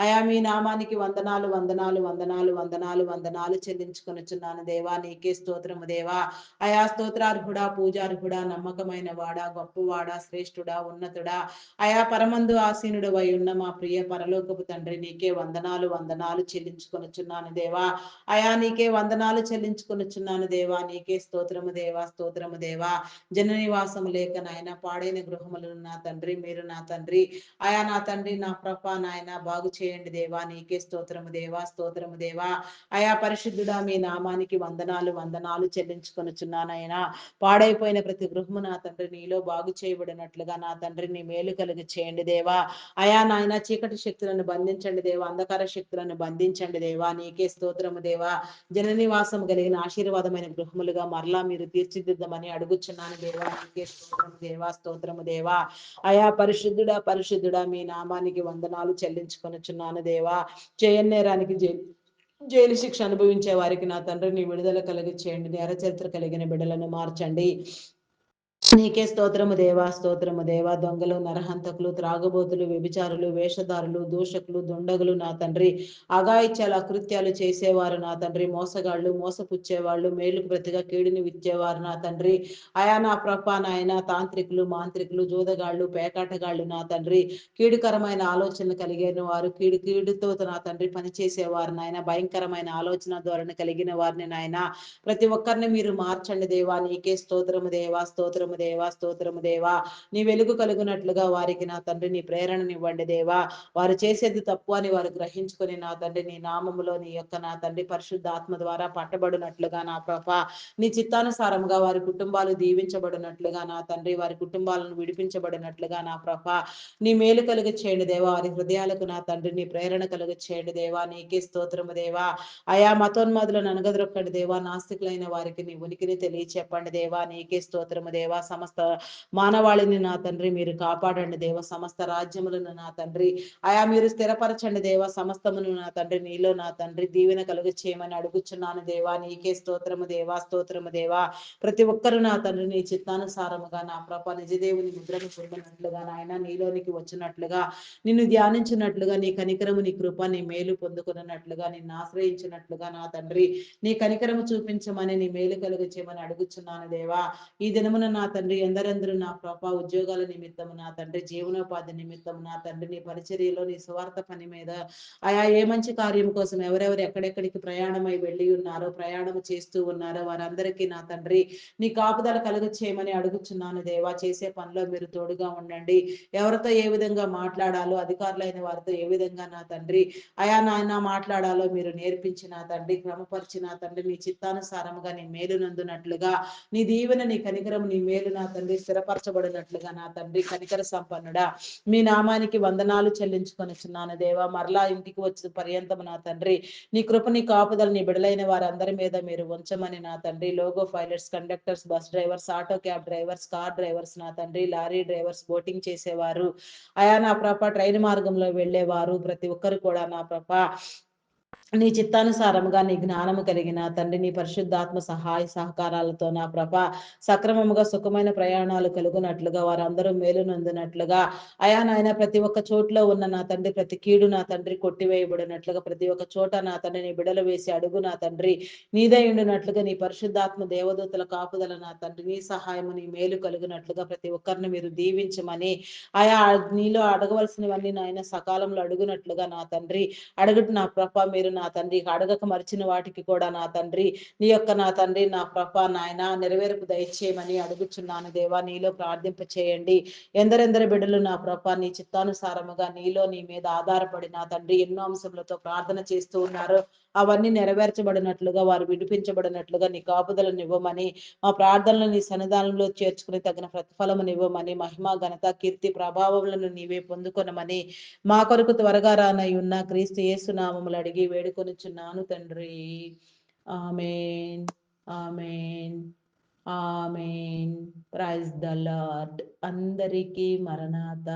అయా మీ నామానికి వందనాలు వందనాలు వందనాలు వందనాలు వందనాలు చెల్లించుకొనుచున్నాను దేవా. నీకే స్తోత్రము దేవా. అయా స్తోత్రార్హుడా పూజార్హుడా నమ్మకమైన వాడా గొప్పవాడా శ్రేష్ఠుడా ఉన్నతుడా అయా పరమందు ఆసీనుడు అయి ఉన్న మా ప్రియ పరలోకపు తండ్రి నీకే వందనాలు వందనాలు చెల్లించుకొనుచున్నాను దేవా. అయా నీకే వందనాలు చెల్లించుకొనుచున్నాను దేవా. నీకే స్తోత్రము దేవా, స్తోత్రము దేవా. జన నివాసము లేక నాయన పాడైన గృహములను నా తండ్రి మీరు నా తండ్రి ఆయా నా తండ్రి నా ప్రభ నాయన బాగు చేయండి దేవా. నీకే స్తోత్రము దేవా, స్తోత్రము దేవా. ఆయా పరిశుద్ధుడా మీ నామానికి వందనాలు వందనాలు చెల్లించుకొనుచున్నానైనా పాడైపోయిన ప్రతి గృహము నా తండ్రి నీలో బాగు చేయబడినట్లుగా నా తండ్రి నీ మేలు కలిగి చేయండి దేవా. అయా నాయన చీకటి శక్తులను బంధించండి దేవా. అంధకార శక్తులను బంధించండి దేవా. నీకే స్తోత్రము దేవా. జన నివాసం కలిగిన ఆశీర్వాదమైన గృహములుగా మరలా మీరు తీర్చిదిద్దమని అడుగుచున్నాను దేవా. నీకే స్తోత్రము దేవా, స్తోత్రము దేవా. అయా పరిశుద్ధుడా పరిశుద్ధుడా మీ నామానికి వందనాలు చెల్లించుకొనుచున్నాను దేవా. చేయన్నేరానికి జైలు శిక్ష అనుభవించే వారికి నా తండ్రి నీ విడుదల కలిగి చేయండి. నేర చరిత్ర కలిగిన బిడ్డలను మార్చండి. నీకే స్తోత్రము దేవా, స్తోత్రము దేవా. దొంగలు నరహంతకులు త్రాగుబోతులు వ్యభిచారులు వేషధారులు దూషకులు దుండగులు నా తండ్రి అఘాయిత్యాలు అకృత్యాలు చేసేవారు నా తండ్రి మోసగాళ్ళు మోసపుచ్చేవాళ్ళు మేలుకు ప్రతిగా కీడుని విచ్చేవారు నా తండ్రి ఆయా నా ప్రభ నాయన తాంత్రికులు మాంత్రికులు జూదగాళ్ళు పేకాటగాళ్ళు నా తండ్రి కీడుకరమైన ఆలోచనలు కలిగిన వారు కీడుతో నా తండ్రి పనిచేసేవారు నాయన భయంకరమైన ఆలోచన ధోరణి కలిగిన వారిని నాయన ప్రతి ఒక్కరిని మీరు మార్చండి దేవా. నీకే స్తోత్రము దేవా, స్తోత్రము దేవా, స్తోత్రము దేవా. నీ వెలుగు కలుగునట్లుగా వారికి నా తండ్రి నీ ప్రేరణనివ్వండి దేవా. వారు చేసేది తప్పు అని వారు గ్రహించుకొని నా తండ్రి నీ నామములో నీ యొక్క నా తండ్రి పరిశుద్ధాత్మ ద్వారా పట్టబడినట్లుగా నా ప్రభ నీ చిత్తానుసారముగా వారి కుటుంబాలు దీవించబడినట్లుగా నా తండ్రి వారి కుటుంబాలను విడిపించబడినట్లుగా నా ప్రభ నీ మేలు కలుగ చేయండి దేవా. వారి హృదయాలకు నా తండ్రి నీ ప్రేరణ కలుగ చేయండి దేవా. నీకే స్తోత్రము దేవా. ఆయా మతోన్మాదులను అనగదొక్కండి దేవా. నాస్తికులైన వారికి నీ ఉనికిని తెలియచెప్పండి దేవా. నీకే స్తోత్రము దేవా. సమస్త మానవాళిని నా తండ్రి మీరు కాపాడండి దేవ. సమస్త రాజ్యములను నా తండ్రి మీరు స్థిరపరచండి దేవా. సమస్తమును నా తండ్రి నీలో నా తండ్రి దీవెన కలుగ చేయమని అడుగుచున్నాను దేవా. నీకే స్తోత్రము దేవా, స్తోత్రము దేవా. ప్రతి ఒక్కరు నా తండ్రి నీ చిత్తానుసారముగా నా ప్రభ నిజదేవుని ముద్రను పొందినట్లుగా నాయన నీలోనికి వచ్చినట్లుగా నిన్ను ధ్యానించినట్లుగా నీ కనికరము నీ కృప నీ మేలు పొందుకున్నట్లుగా నిన్ను ఆశ్రయించినట్లుగా నా తండ్రి నీ కనికరము చూపించమని నీ మేలు కలుగ చేయమని అడుగుచున్నాను దేవా. ఈ దినమున నా తండ్రి ఎందరెందరూ నా ప్రభ ఉద్యోగాల నిమిత్తము నా తండ్రి జీవనోపాధి నిమిత్తం నా తండ్రి నీ పరిచర్యలో నీ స్వార్థ పని మీద ఏ మంచి కార్యం కోసం ఎవరెవరు ఎక్కడెక్కడికి ప్రయాణమై వెళ్ళి ఉన్నారో ప్రయాణం చేస్తూ ఉన్నారో వారందరికీ నా తండ్రి నీ కాపుదల కలుగ చేయమని అడుగుచున్నాను దేవా. చేసే పనిలో మీరు తోడుగా ఉండండి. ఎవరితో ఏ విధంగా మాట్లాడాలో అధికారులైన వారితో ఏ విధంగా నా తండ్రి నాయన మాట్లాడాలో మీరు నేర్పించి నా తండ్రి క్రమపరిచి నా తండ్రి నీ చిత్తానుసారముగా నీ మేలు నందునట్లుగా నీ దీవెన నీ కనికరం నీ మేలు నా తండ్రి స్థిరపరచబడినట్లుగా నా తండ్రి కనికర సంపన్నుడా మీ నామానికి వందనాలు చెల్లించుకొనిచున్నాను దేవా. మరలా ఇంటికి వచ్చిన పర్యంతము నా తండ్రి నీ కృప నీ కాపుదల నీ బిడలైన వారందరి మీద మీరు ఉంచమని నా తండ్రి logo pilots conductors bus drivers auto cab drivers car drivers నా తండ్రి లారీ డ్రైవర్స్ బోటింగ్ చేసేవారు నా ప్రభ ట్రైన్ మార్గంలో వెళ్ళేవారు ప్రతి ఒక్కరు కూడా నా ప్రభ నీ చిత్తానుసారముగా నీ జ్ఞానము కలిగిన తండ్రి నీ పరిశుద్ధాత్మ సహాయ సహకారాలతో నా ప్రభ సక్రమముగా సుఖమైన ప్రయాణాలు కలుగునట్లుగా వారందరూ మేలు నందునట్లుగా నాయన ప్రతి ఒక్క చోట్లో ఉన్న నా తండ్రి ప్రతి కీడు నా తండ్రి కొట్టివేయబడినట్లుగా ప్రతి ఒక్క చోట నా తండ్రి నీ బిడలు వేసి అడుగు నా తండ్రి నీదై ఉండినట్లుగా నీ పరిశుద్ధాత్మ దేవదూతల కాపుదల నా తండ్రి నీ సహాయము నీ మేలు కలుగునట్లుగా ప్రతి ఒక్కరిని మీరు దీవించమని నీలో అడగవలసినవన్నీ నాయన సకాలంలో అడుగునట్లుగా నా తండ్రి అడుగుటు నా ప్రభ మీరు నా తండ్రి అడగక మరిచిన వాటికి కూడా నా తండ్రి నీ యొక్క నా తండ్రి నా ప్రభ నాయన నెరవేర్పు దయచేయమని అడుగుచున్నాను దేవా. నీలో ప్రార్థింప చేయండి. ఎందరెందరి బిడ్డలు నా ప్రభ నీ చిత్తానుసారముగా నీలో నీ మీద ఆధారపడి నా తండ్రి ఎన్నో అంశములతో ప్రార్థన చేస్తూ ఉన్నారు. అవన్నీ నెరవేర్చబడినట్లుగా వారు విడిపించబడినట్లుగా నీ కాపుదలను ఇవ్వమని మా ప్రార్థనలు నీ సన్నిధానంలో చేర్చుకుని తగిన ప్రతిఫలమును ఇవ్వమని మహిమ ఘనత కీర్తి ప్రభావములను నీవే పొందుకొనమని మా కొరకు త్వరగా రానై ఉన్న క్రీస్తు యేసు నామములు అడిగి వేడుకొనుచున్నాను తండ్రి. ఆమేన్, ఆమేన్, ఆమేన్. Praise the Lord. అందరికీ మరణాత.